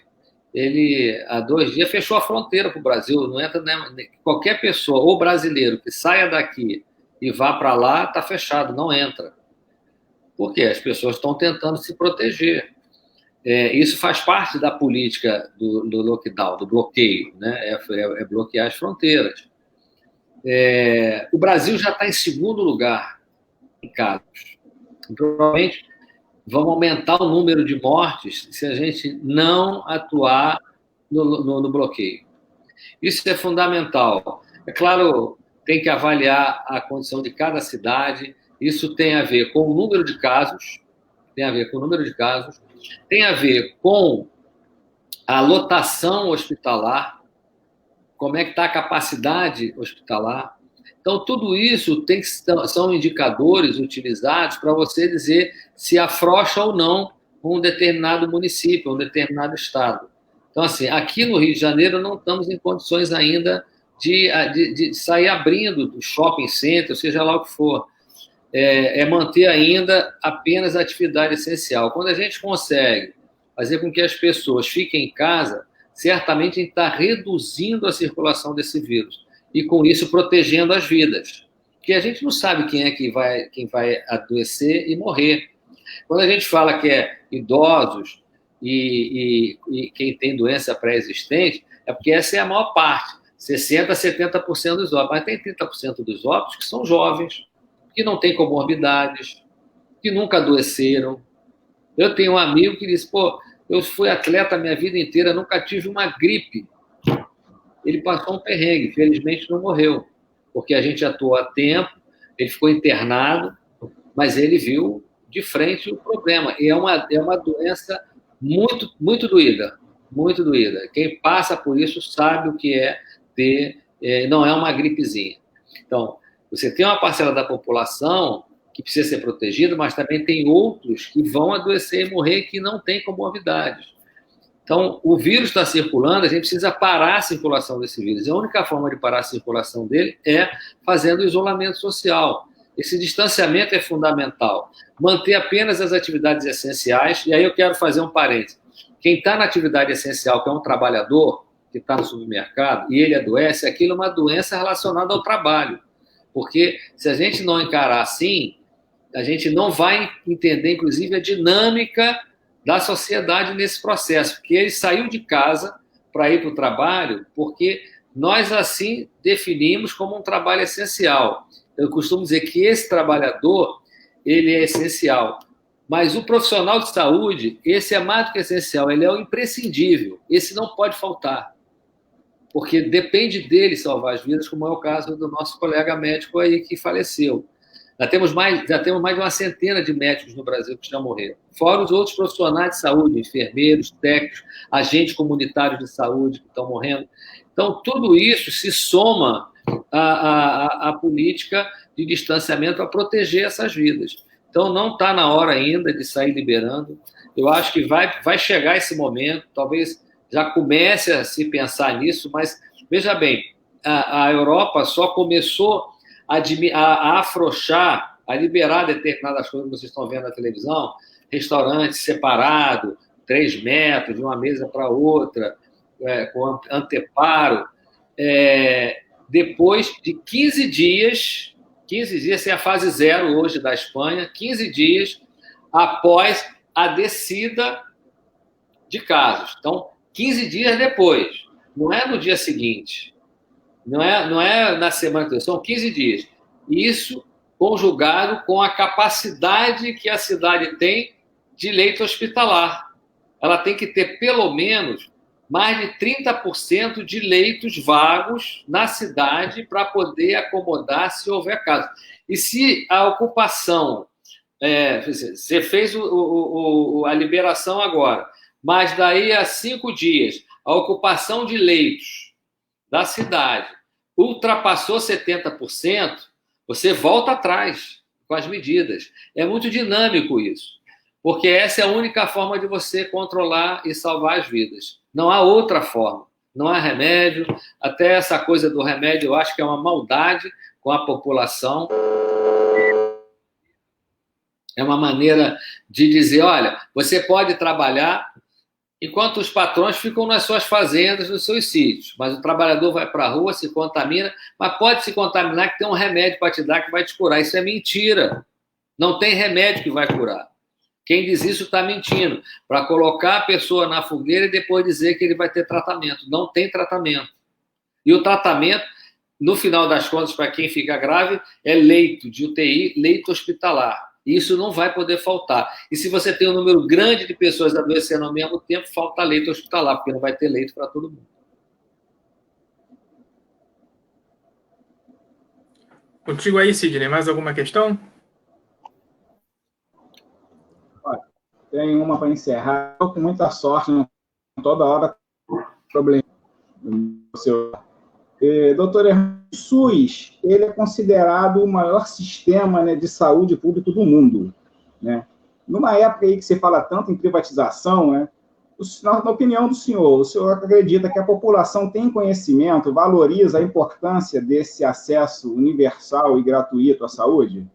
ele, há 2 dias, fechou a fronteira para o Brasil. Não entra, qualquer pessoa, ou brasileiro, que saia daqui e vá para lá, está fechado, não entra. Por quê? As pessoas estão tentando se proteger. Isso faz parte da política do lockdown, do bloqueio, né? É bloquear as fronteiras. O Brasil já está em segundo lugar em casos. Provavelmente vamos aumentar o número de mortes se a gente não atuar no bloqueio. Isso é fundamental. É claro, tem que avaliar a condição de cada cidade. Isso tem a ver com o número de casos, tem a ver com a lotação hospitalar, como é que está a capacidade hospitalar. Então, tudo isso são indicadores utilizados para você dizer se afrouxa ou não um determinado município, um determinado estado. Então, assim, aqui no Rio de Janeiro não estamos em condições ainda de sair abrindo do shopping center, seja lá o que for. É manter ainda apenas a atividade essencial. Quando a gente consegue fazer com que as pessoas fiquem em casa, certamente a gente está reduzindo a circulação desse vírus e, com isso, protegendo as vidas. Porque a gente não sabe quem vai adoecer e morrer. Quando a gente fala que é idosos e quem tem doença pré-existente, é porque essa é a maior parte, 60% a 70% dos óbitos. Mas tem 30% dos óbitos que são jovens, que não têm comorbidades, que nunca adoeceram. Eu tenho um amigo que disse, eu fui atleta a minha vida inteira, nunca tive uma gripe. Ele passou um perrengue, felizmente não morreu, porque a gente atuou a tempo, ele ficou internado, mas ele viu de frente o problema. E é uma doença muito, muito doída, muito doída. Quem passa por isso sabe o que é ter, não é uma gripezinha. Então, você tem uma parcela da população que precisa ser protegida, mas também tem outros que vão adoecer e morrer que não têm comorbidades. Então, o vírus está circulando, a gente precisa parar a circulação desse vírus. E a única forma de parar a circulação dele é fazendo o isolamento social. Esse distanciamento é fundamental. Manter apenas as atividades essenciais, e aí eu quero fazer um parênteses. Quem está na atividade essencial, que é um trabalhador, que está no supermercado, e ele adoece, aquilo é uma doença relacionada ao trabalho. Porque se a gente não encarar assim, a gente não vai entender, inclusive, a dinâmica da sociedade nesse processo, porque ele saiu de casa para ir para o trabalho, porque nós assim definimos como um trabalho essencial. Eu costumo dizer que esse trabalhador, ele é essencial, mas o profissional de saúde, esse é mais do que essencial, ele é o imprescindível, esse não pode faltar, porque depende dele salvar as vidas, como é o caso do nosso colega médico aí que faleceu. Já temos mais de uma centena de médicos no Brasil que já morreram. Fora os outros profissionais de saúde, enfermeiros, técnicos, agentes comunitários de saúde que estão morrendo. Então, tudo isso se soma à política de distanciamento para proteger essas vidas. Então, não está na hora ainda de sair liberando. Eu acho que vai chegar esse momento, talvez já comece a se pensar nisso, mas, veja bem, a Europa só começou a afrouxar, a liberar determinadas coisas que vocês estão vendo na televisão, restaurante separado, 3 metros, de uma mesa para outra, com anteparo, depois de 15 dias, essa é a fase 0 hoje da Espanha, 15 dias após a descida de casos. Então, 15 dias depois, não é no dia seguinte, não é na semana, são 15 dias. Isso conjugado com a capacidade que a cidade tem de leito hospitalar. Ela tem que ter, pelo menos, mais de 30% de leitos vagos na cidade para poder acomodar se houver caso. E se a ocupação... você fez a liberação agora, mas daí a 5 dias, a ocupação de leitos da cidade ultrapassou 70%, você volta atrás com as medidas. É muito dinâmico isso, porque essa é a única forma de você controlar e salvar as vidas. Não há outra forma. Não há remédio. Até essa coisa do remédio, eu acho que é uma maldade com a população. É uma maneira de dizer, olha, você pode trabalhar enquanto os patrões ficam nas suas fazendas, nos seus sítios. Mas o trabalhador vai para a rua, se contamina, mas pode se contaminar que tem um remédio para te dar que vai te curar. Isso é mentira. Não tem remédio que vai curar. Quem diz isso está mentindo. Para colocar a pessoa na fogueira e depois dizer que ele vai ter tratamento. Não tem tratamento. E o tratamento, no final das contas, para quem fica grave, é leito de UTI, leito hospitalar. Isso não vai poder faltar. E se você tem um número grande de pessoas adoecendo ao mesmo tempo, falta leito hospitalar, porque não vai ter leito para todo mundo. Contigo aí, Sidney, mais alguma questão? Tem uma para encerrar. Estou com muita sorte, né? Toda hora problema. Doutor Hernando, o SUS ele é considerado o maior sistema, né, de saúde público do mundo, né? Numa época aí que se fala tanto em privatização, né, na opinião do senhor, o senhor acredita que a população tem conhecimento, valoriza a importância desse acesso universal e gratuito à saúde?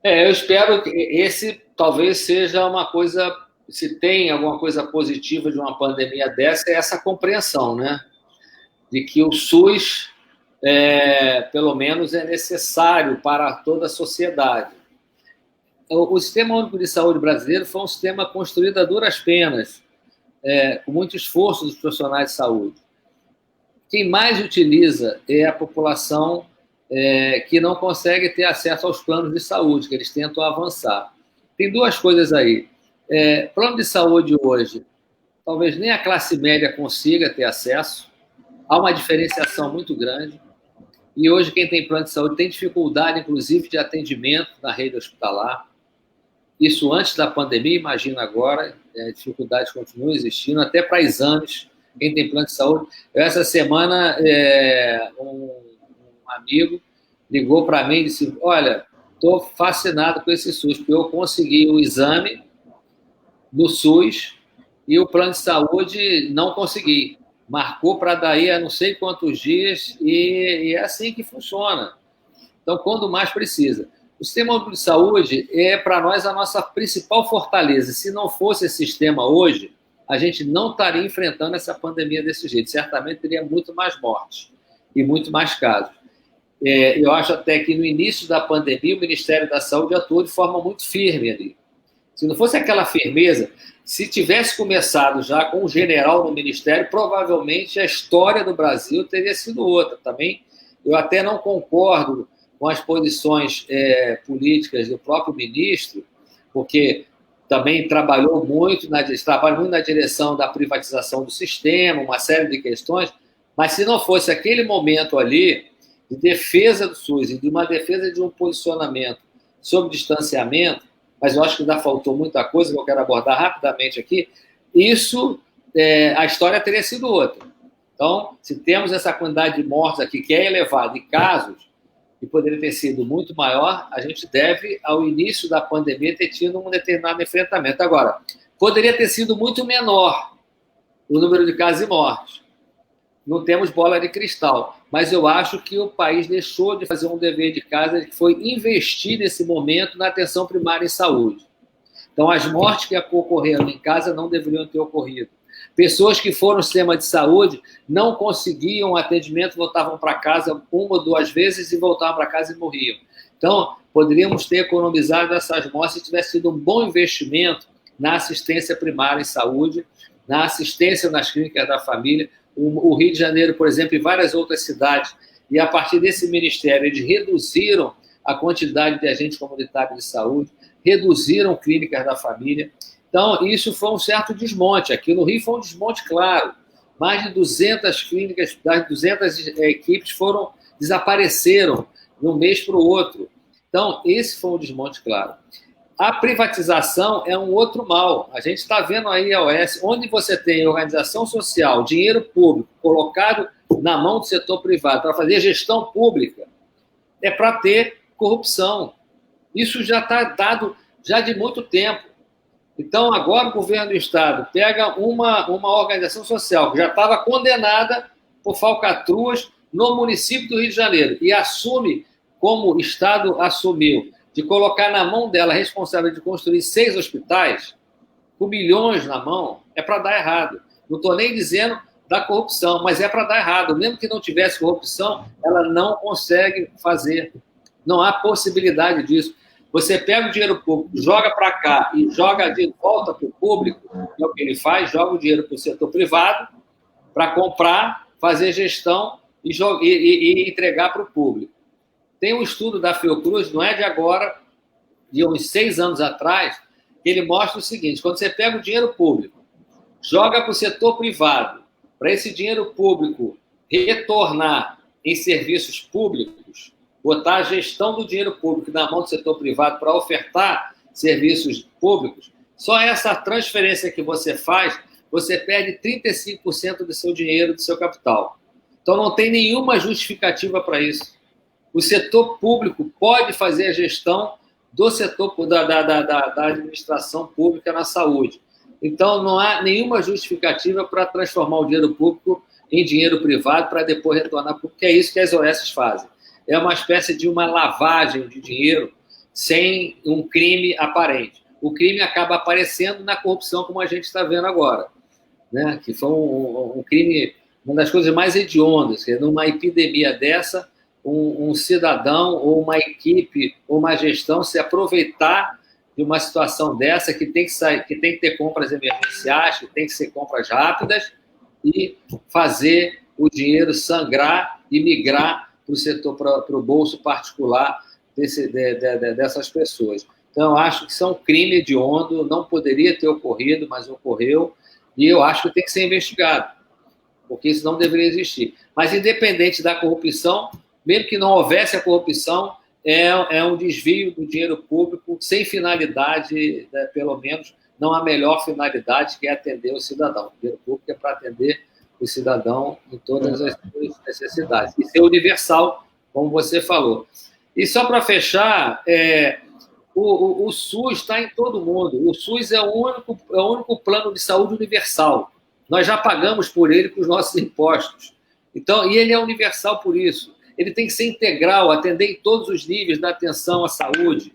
Eu espero que esse talvez seja uma coisa, se tem alguma coisa positiva de uma pandemia dessa, é essa compreensão, né? De que o SUS, pelo menos, é necessário para toda a sociedade. O Sistema Único de Saúde brasileiro foi um sistema construído a duras penas, com muito esforço dos profissionais de saúde. Quem mais utiliza é a população que não consegue ter acesso aos planos de saúde, que eles tentam avançar. Tem duas coisas aí. Plano de saúde hoje, talvez nem a classe média consiga ter acesso. Há uma diferenciação muito grande. E hoje quem tem plano de saúde tem dificuldade, inclusive, de atendimento na rede hospitalar. Isso antes da pandemia, imagina agora, dificuldades continuam existindo, até para exames, quem tem plano de saúde. Essa semana, um amigo ligou para mim e disse, olha, estou fascinado com esse SUS, porque eu consegui o exame do SUS e o plano de saúde não consegui. Marcou para daí a não sei quantos dias e é assim que funciona. Então, quando mais precisa. O Sistema Único de Saúde é, para nós, a nossa principal fortaleza. Se não fosse esse sistema hoje, a gente não estaria enfrentando essa pandemia desse jeito. Certamente teria muito mais mortes e muito mais casos. Eu acho até que no início da pandemia o Ministério da Saúde atuou de forma muito firme ali. Se não fosse aquela firmeza, se tivesse começado já com um general no Ministério, provavelmente a história do Brasil teria sido outra. Também eu até não concordo com as posições políticas do próprio ministro, porque também trabalhou muito na direção da privatização do sistema, uma série de questões, mas se não fosse aquele momento ali de defesa do SUS e de uma defesa de um posicionamento sobre distanciamento, mas eu acho que ainda faltou muita coisa que eu quero abordar rapidamente aqui, a história teria sido outra. Então, se temos essa quantidade de mortes aqui que é elevada e casos que poderia ter sido muito maior, a gente deve, ao início da pandemia, ter tido um determinado enfrentamento. Agora, poderia ter sido muito menor o número de casos e mortes. Não temos bola de cristal, mas eu acho que o país deixou de fazer um dever de casa, que foi investir nesse momento na atenção primária em saúde. Então, as mortes que ocorreram em casa não deveriam ter ocorrido. Pessoas que foram no sistema de saúde não conseguiam atendimento, voltavam para casa uma ou duas vezes e voltavam para casa e morriam. Então, poderíamos ter economizado essas mortes se tivesse sido um bom investimento na assistência primária em saúde, na assistência nas clínicas da família. O Rio de Janeiro, por exemplo, e várias outras cidades, e a partir desse ministério, eles reduziram a quantidade de agentes comunitários de saúde, reduziram clínicas da família. Então, isso foi um certo desmonte. Aqui no Rio foi um desmonte claro. Mais de 200 clínicas, das 200 equipes desapareceram de um mês para o outro. Então, esse foi um desmonte claro. A privatização é um outro mal. A gente está vendo aí a OS, onde você tem organização social, dinheiro público colocado na mão do setor privado para fazer gestão pública, é para ter corrupção. Isso já está dado já de muito tempo. Então, agora o governo do Estado pega uma organização social que já estava condenada por falcatruas no município do Rio de Janeiro e assume, como o Estado assumiu, de colocar na mão dela a responsabilidade de construir 6 hospitais, com milhões na mão, é para dar errado. Não estou nem dizendo da corrupção, mas é para dar errado. Mesmo que não tivesse corrupção, ela não consegue fazer. Não há possibilidade disso. Você pega o dinheiro público, joga para cá e joga de volta para o público, é o que ele faz, joga o dinheiro para o setor privado para comprar, fazer gestão e entregar para o público. Tem um estudo da Fiocruz, não é de agora, de uns 6 anos atrás, que ele mostra o seguinte: quando você pega o dinheiro público, joga para o setor privado, para esse dinheiro público retornar em serviços públicos, botar a gestão do dinheiro público na mão do setor privado para ofertar serviços públicos, só essa transferência que você faz, você perde 35% do seu dinheiro, do seu capital. Então, não tem nenhuma justificativa para isso. O setor público pode fazer a gestão do setor da administração pública na saúde. Então, não há nenhuma justificativa para transformar o dinheiro público em dinheiro privado para depois retornar, porque é isso que as OS fazem. É uma espécie de uma lavagem de dinheiro sem um crime aparente. O crime acaba aparecendo na corrupção, como a gente está vendo agora, né? Que foi um crime, uma das coisas mais hediondas, que numa epidemia dessa, um cidadão ou uma equipe ou uma gestão se aproveitar de uma situação dessa que tem que ter compras emergenciais, que tem que ser compras rápidas e fazer o dinheiro sangrar e migrar para o setor, para o bolso particular dessas pessoas. Então, eu acho que isso é um crime hediondo, não poderia ter ocorrido, mas ocorreu, e eu acho que tem que ser investigado, porque isso não deveria existir. Mas, independente da corrupção, mesmo que não houvesse a corrupção, é um desvio do dinheiro público sem finalidade, né, pelo menos não a melhor finalidade, que é atender o cidadão. O dinheiro público é para atender o cidadão em todas as suas necessidades. E ser universal, como você falou. E só para fechar, o SUS está em todo mundo. O SUS é o único plano de saúde universal. Nós já pagamos por ele com os nossos impostos. Então, e ele é universal por isso. Ele tem que ser integral, atender em todos os níveis da atenção à saúde.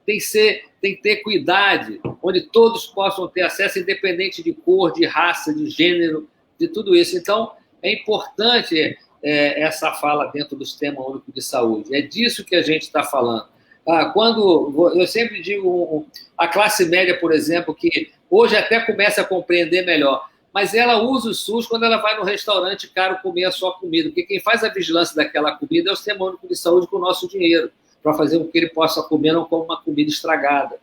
Tem que ter equidade, onde todos possam ter acesso, independente de cor, de raça, de gênero, de tudo isso. Então, é importante essa fala dentro do Sistema Único de Saúde. É disso que a gente está falando. Quando eu sempre digo, a classe média, por exemplo, que hoje até começa a compreender melhor, mas ela usa o SUS quando ela vai no restaurante caro comer a sua comida, porque quem faz a vigilância daquela comida é o Sistema Único de Saúde com o nosso dinheiro, para fazer com que ele possa comer, não como uma comida estragada.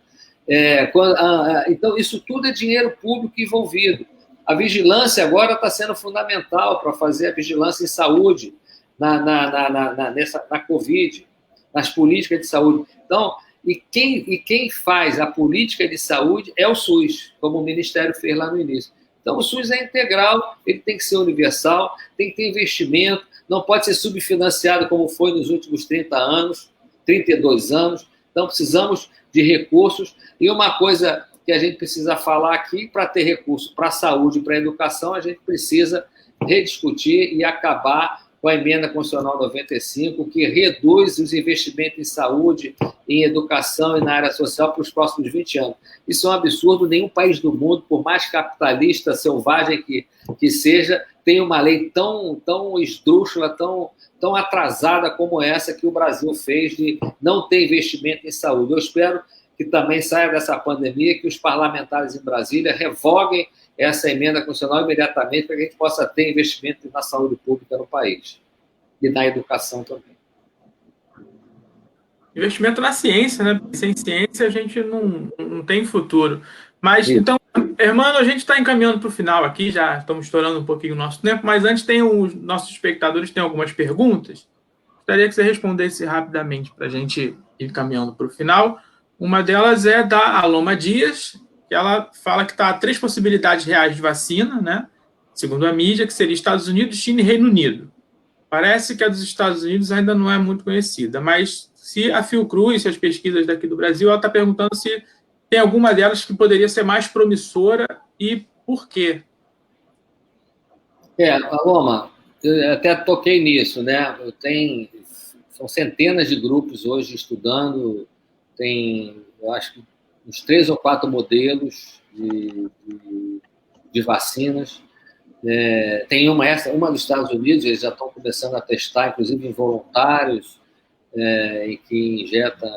Então, isso tudo é dinheiro público envolvido. A vigilância agora está sendo fundamental para fazer a vigilância em saúde na Covid, nas políticas de saúde. Então, quem faz a política de saúde é o SUS, como o Ministério fez lá no início. Então, o SUS é integral, ele tem que ser universal, tem que ter investimento, não pode ser subfinanciado como foi nos últimos 30 anos, 32 anos. Então, precisamos de recursos. E uma coisa que a gente precisa falar aqui, para ter recurso para a saúde e para a educação, a gente precisa rediscutir e acabar com a Emenda Constitucional 95, que reduz os investimentos em saúde, em educação e na área social para os próximos 20 anos. Isso é um absurdo. Nenhum país do mundo, por mais capitalista, selvagem que seja, tem uma lei tão esdrúxula, tão atrasada como essa que o Brasil fez de não ter investimento em saúde. Eu espero que também saia dessa pandemia, que os parlamentares em Brasília revoguem essa emenda constitucional imediatamente para que a gente possa ter investimento na saúde pública no país e na educação também. Investimento na ciência, né? Sem ciência a gente não tem futuro. Mas, então, Hermano, a gente está encaminhando para o final aqui, já estamos estourando um pouquinho o nosso tempo, mas antes os nossos espectadores têm algumas perguntas. Gostaria que você respondesse rapidamente para a gente ir caminhando para o final. Uma delas é da Aloma Dias, que ela fala que está há 3 possibilidades reais de vacina, né? Segundo a mídia, que seria Estados Unidos, China e Reino Unido. Parece que a dos Estados Unidos ainda não é muito conhecida, mas se a Fiocruz, se as pesquisas daqui do Brasil, ela está perguntando se tem alguma delas que poderia ser mais promissora e por quê? Aloma, eu até toquei nisso, né? São centenas de grupos hoje estudando, eu acho que uns 3 ou 4 modelos de vacinas. Tem uma dos Estados Unidos, eles já estão começando a testar, inclusive em voluntários, em que injeta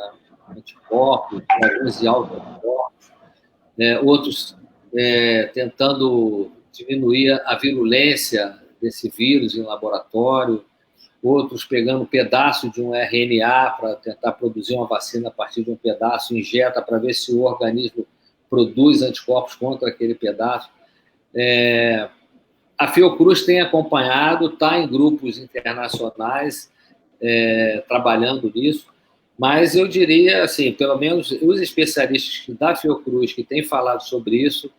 anticorpos, alguns de auto-anticorpos, outros tentando diminuir a virulência desse vírus em laboratório, outros pegando um pedaço de um RNA para tentar produzir uma vacina a partir de um pedaço, injeta para ver se o organismo produz anticorpos contra aquele pedaço. A Fiocruz tem acompanhado, está em grupos internacionais, trabalhando nisso, mas eu diria, assim, pelo menos os especialistas da Fiocruz que têm falado sobre isso,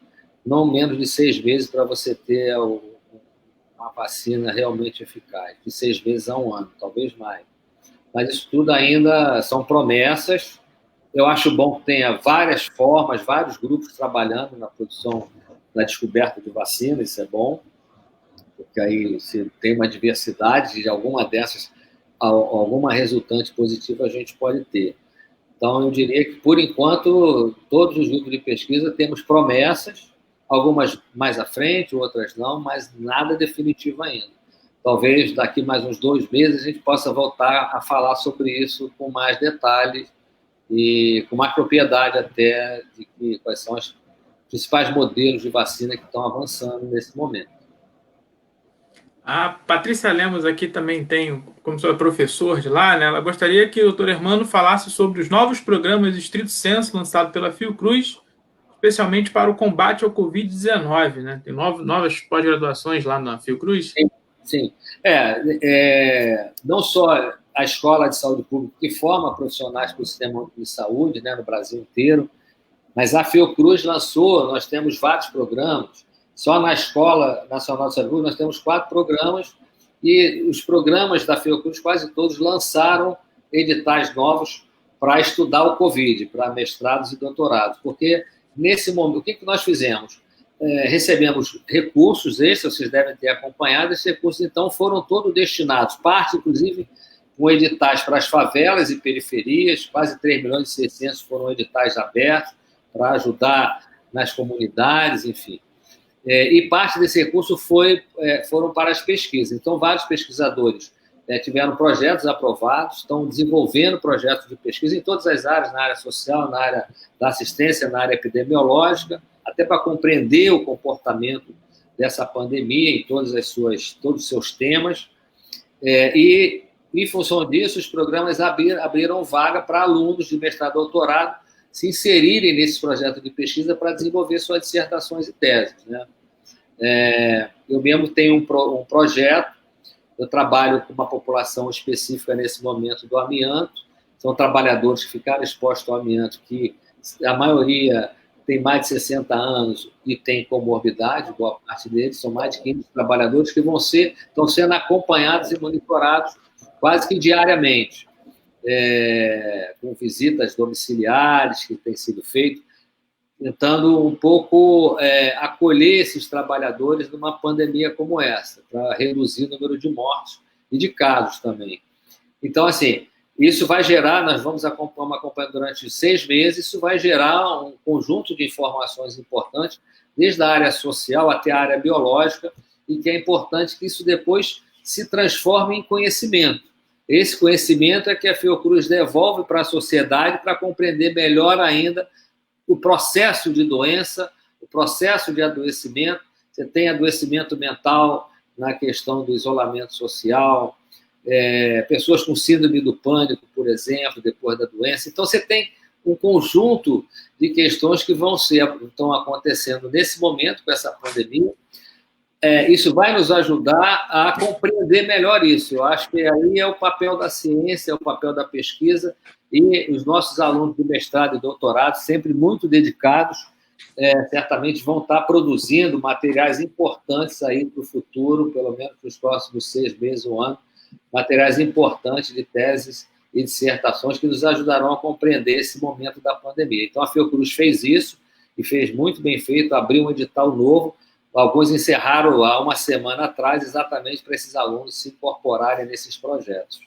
não menos de 6 meses para você ter uma vacina realmente eficaz, de 6 meses a 1 ano, talvez mais. Mas isso tudo ainda são promessas. Eu acho bom que tenha várias formas, vários grupos trabalhando na produção, na descoberta de vacina, isso é bom, porque aí se tem uma diversidade de alguma dessas, alguma resultante positiva a gente pode ter. Então, eu diria que, por enquanto, todos os grupos de pesquisa temos promessas, algumas mais à frente, outras não, mas nada definitivo ainda. Talvez daqui mais uns 2 meses a gente possa voltar a falar sobre isso com mais detalhes e com mais propriedade até de quais são os principais modelos de vacina que estão avançando nesse momento. A Patrícia Lemos aqui também tem, como sou professor de lá, né, ela gostaria que o Dr. Hermano falasse sobre os novos programas estrito sensu lançados pela Fiocruz, especialmente para o combate ao Covid-19, né? Tem novas pós-graduações lá na Fiocruz? Sim. Não só a Escola de Saúde Pública, que forma profissionais para o sistema de saúde, né, no Brasil inteiro, mas a Fiocruz lançou, nós temos vários programas, só na Escola Nacional de Saúde Pública nós temos 4 programas, e os programas da Fiocruz, quase todos, lançaram editais novos para estudar o Covid, para mestrados e doutorados, porque nesse momento, o que nós fizemos? Recebemos recursos extras, vocês devem ter acompanhado, esses recursos então foram todos destinados, parte inclusive com editais para as favelas e periferias, quase 3.600.000 foram editais abertos para ajudar nas comunidades, enfim. E parte desse recurso foram para as pesquisas. Então, vários pesquisadores tiveram projetos aprovados, estão desenvolvendo projetos de pesquisa em todas as áreas, na área social, na área da assistência, na área epidemiológica, até para compreender o comportamento dessa pandemia em todos os seus temas. E, em função disso, os programas abriram vaga para alunos de mestrado e doutorado se inserirem nesse projeto de pesquisa para desenvolver suas dissertações e teses, né? Eu mesmo tenho um projeto, eu trabalho com uma população específica nesse momento do amianto, são trabalhadores que ficaram expostos ao amianto, que a maioria tem mais de 60 anos e tem comorbidade, boa parte deles, são mais de 500 trabalhadores que estão sendo acompanhados e monitorados quase que diariamente, com visitas domiciliares que têm sido feitas, tentando um pouco acolher esses trabalhadores numa pandemia como essa, para reduzir o número de mortes e de casos também. Então, assim, isso vai gerar, nós vamos acompanhando durante 6 meses, isso vai gerar um conjunto de informações importantes, desde a área social até a área biológica, e que é importante que isso depois se transforme em conhecimento. Esse conhecimento é que a Fiocruz devolve para a sociedade para compreender melhor ainda o processo de doença, o processo de adoecimento. Você tem adoecimento mental na questão do isolamento social, pessoas com síndrome do pânico, por exemplo, depois da doença. Então, você tem um conjunto de questões que estão acontecendo nesse momento com essa pandemia. Isso vai nos ajudar a compreender melhor isso. Eu acho que aí é o papel da ciência, é o papel da pesquisa, e os nossos alunos de mestrado e doutorado, sempre muito dedicados, certamente vão estar produzindo materiais importantes aí para o futuro, pelo menos para os próximos 6 meses, 1 ano, materiais importantes de teses e dissertações que nos ajudarão a compreender esse momento da pandemia. Então, a Fiocruz fez isso, e fez muito bem feito, abriu um edital novo. Alguns encerraram há 1 semana atrás, exatamente para esses alunos se incorporarem nesses projetos.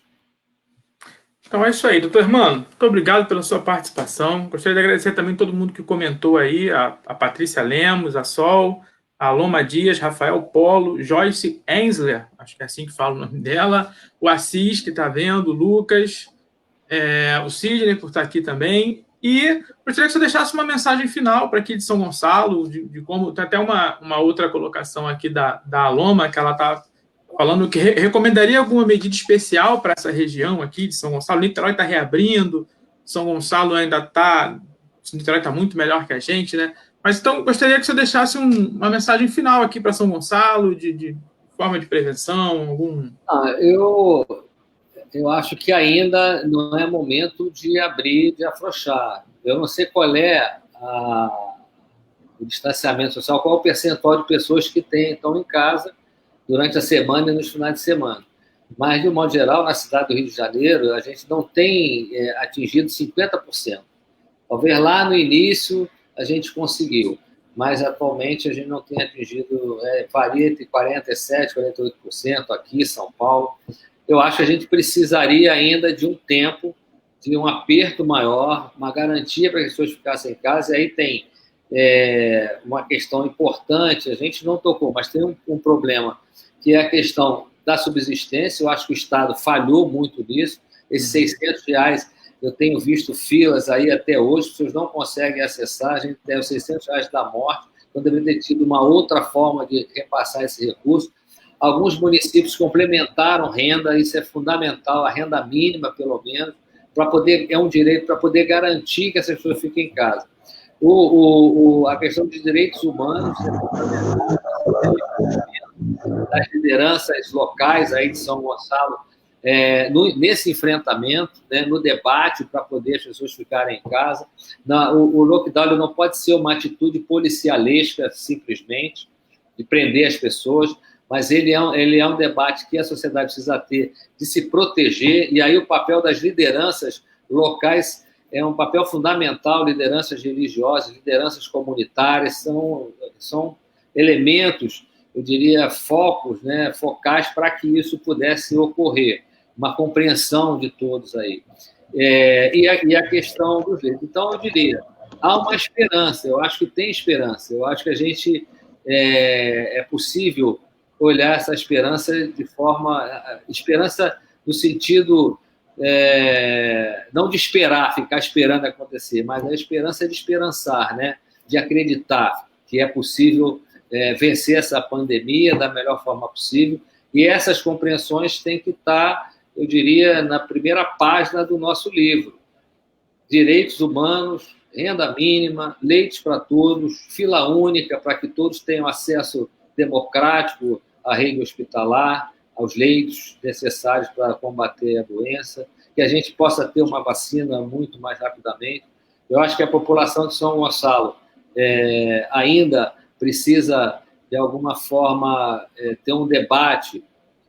Então é isso aí, doutor Hermano. Muito obrigado pela sua participação. Gostaria de agradecer também todo mundo que comentou aí, a Patrícia Lemos, a Sol, a Loma Dias, Rafael Polo, Joyce Ensler, acho que é assim que fala o nome dela, o Assis, que está vendo, o Lucas, o Sidney, por estar aqui também. E gostaria que você deixasse uma mensagem final para aqui de São Gonçalo, de como... Tem até uma outra colocação aqui da Aloma, que ela está falando que recomendaria alguma medida especial para essa região aqui de São Gonçalo. Niterói está reabrindo, São Gonçalo ainda está... Niterói está muito melhor que a gente, né? Mas então gostaria que você deixasse uma mensagem final aqui para São Gonçalo, de forma de prevenção, algum... eu acho que ainda não é momento de abrir, de afrouxar. Eu não sei qual é o distanciamento social, qual é o percentual de pessoas que estão em casa durante a semana e nos finais de semana. Mas, de um modo geral, na cidade do Rio de Janeiro, a gente não tem atingido 50%. Talvez lá no início a gente conseguiu, mas atualmente a gente não tem atingido, varia entre 47% e 48% aqui em São Paulo. Eu acho que a gente precisaria ainda de um tempo, de um aperto maior, uma garantia para que as pessoas ficassem em casa. E aí tem uma questão importante, a gente não tocou, mas tem um problema, que é a questão da subsistência. Eu acho que o Estado falhou muito nisso. Esses R$600, eu tenho visto filas aí até hoje, as pessoas não conseguem acessar, a gente tem os R$600 da morte, então deveria ter tido uma outra forma de repassar esse recurso. Alguns municípios complementaram renda, isso é fundamental, a renda mínima, pelo menos, é um direito para poder garantir que essas pessoas fiquem em casa. A questão de direitos humanos é fundamental, das lideranças locais aí de São Gonçalo, nesse enfrentamento, né, no debate para poder as pessoas ficarem em casa. O lockdown não pode ser uma atitude policialesca, simplesmente, de prender as pessoas, mas ele é um debate que a sociedade precisa ter, de se proteger, e aí o papel das lideranças locais é um papel fundamental. Lideranças religiosas, lideranças comunitárias, são elementos, eu diria, focos, né, focais para que isso pudesse ocorrer, uma compreensão de todos aí. E a questão dos direitos. Então, eu diria, há uma esperança, eu acho que tem esperança, eu acho que a gente é possível olhar essa esperança de forma... Esperança no sentido... não de esperar, ficar esperando acontecer, mas a esperança de esperançar, né? De acreditar que é possível vencer essa pandemia da melhor forma possível, e essas compreensões têm que estar, eu diria, na primeira página do nosso livro. Direitos humanos, renda mínima, leitos para todos, fila única para que todos tenham acesso democrático à rede hospitalar, aos leitos necessários para combater a doença, que a gente possa ter uma vacina muito mais rapidamente. Eu acho que a população de São Gonçalo ainda precisa, de alguma forma, ter um debate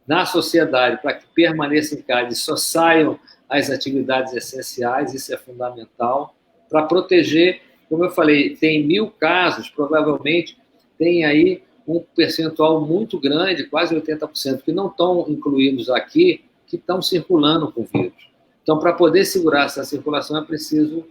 na sociedade para que permaneçam em casa e só saiam as atividades essenciais, isso é fundamental, para proteger, como eu falei, tem 1.000 casos, provavelmente tem aí um percentual muito grande, quase 80%, que não estão incluídos aqui, que estão circulando com o vírus. Então, para poder segurar essa circulação, é preciso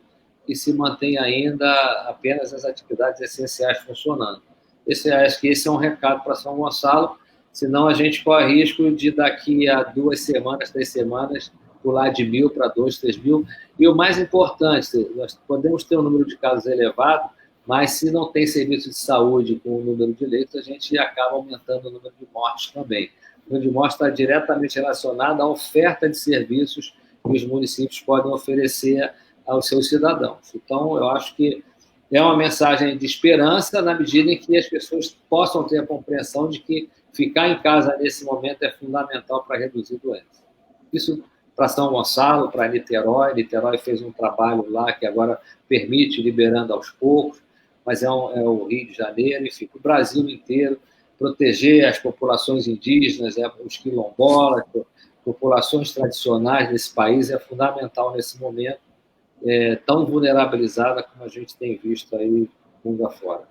que se mantenha ainda apenas as atividades essenciais funcionando. Acho que esse é um recado para São Gonçalo, senão a gente corre risco de, daqui a 2 semanas, 3 semanas, pular de 1.000 para 2.000, 3.000. E o mais importante, nós podemos ter um número de casos elevado, mas se não tem serviço de saúde com o número de leitos, a gente acaba aumentando o número de mortes também. O número de mortes está diretamente relacionado à oferta de serviços que os municípios podem oferecer aos seus cidadãos. Então, eu acho que é uma mensagem de esperança na medida em que as pessoas possam ter a compreensão de que ficar em casa nesse momento é fundamental para reduzir doenças. Isso para São Gonçalo, para Niterói. Niterói fez um trabalho lá que agora permite liberando aos poucos, mas é o Rio de Janeiro, enfim, o Brasil inteiro, proteger as populações indígenas, os quilombolas, populações tradicionais desse país é fundamental nesse momento, tão vulnerabilizada como a gente tem visto aí mundo afora.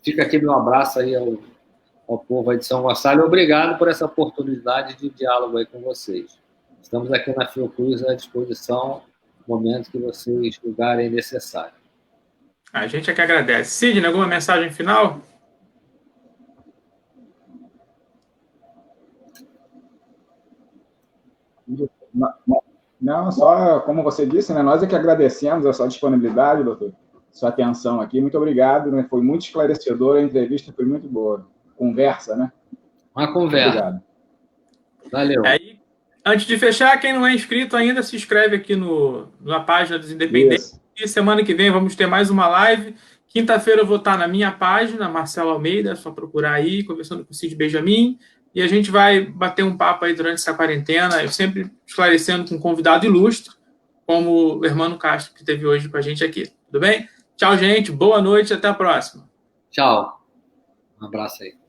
Fica aqui meu abraço aí ao povo aí de São Gonçalo e obrigado por essa oportunidade de diálogo aí com vocês. Estamos aqui na Fiocruz à disposição no momento que vocês julgarem necessário. A gente é que agradece. Sidney, alguma mensagem final? Não, só como você disse, né, nós é que agradecemos a sua disponibilidade, doutor, sua atenção aqui. Muito obrigado, né, foi muito esclarecedora, a entrevista foi muito boa. Conversa, né? Uma conversa. Obrigado. Valeu. Antes de fechar, quem não é inscrito ainda, se inscreve aqui na página dos Independentes. Isso. E semana que vem vamos ter mais uma live. Quinta-feira eu vou estar na minha página, Marcelo Almeida, é só procurar aí, conversando com o Cid Benjamin. e a gente vai bater um papo aí durante essa quarentena, eu sempre esclarecendo com um convidado ilustre, como o Hermano Castro, que esteve hoje com a gente aqui. Tudo bem? Tchau, gente. Boa noite. Até a próxima. Tchau. Um abraço aí.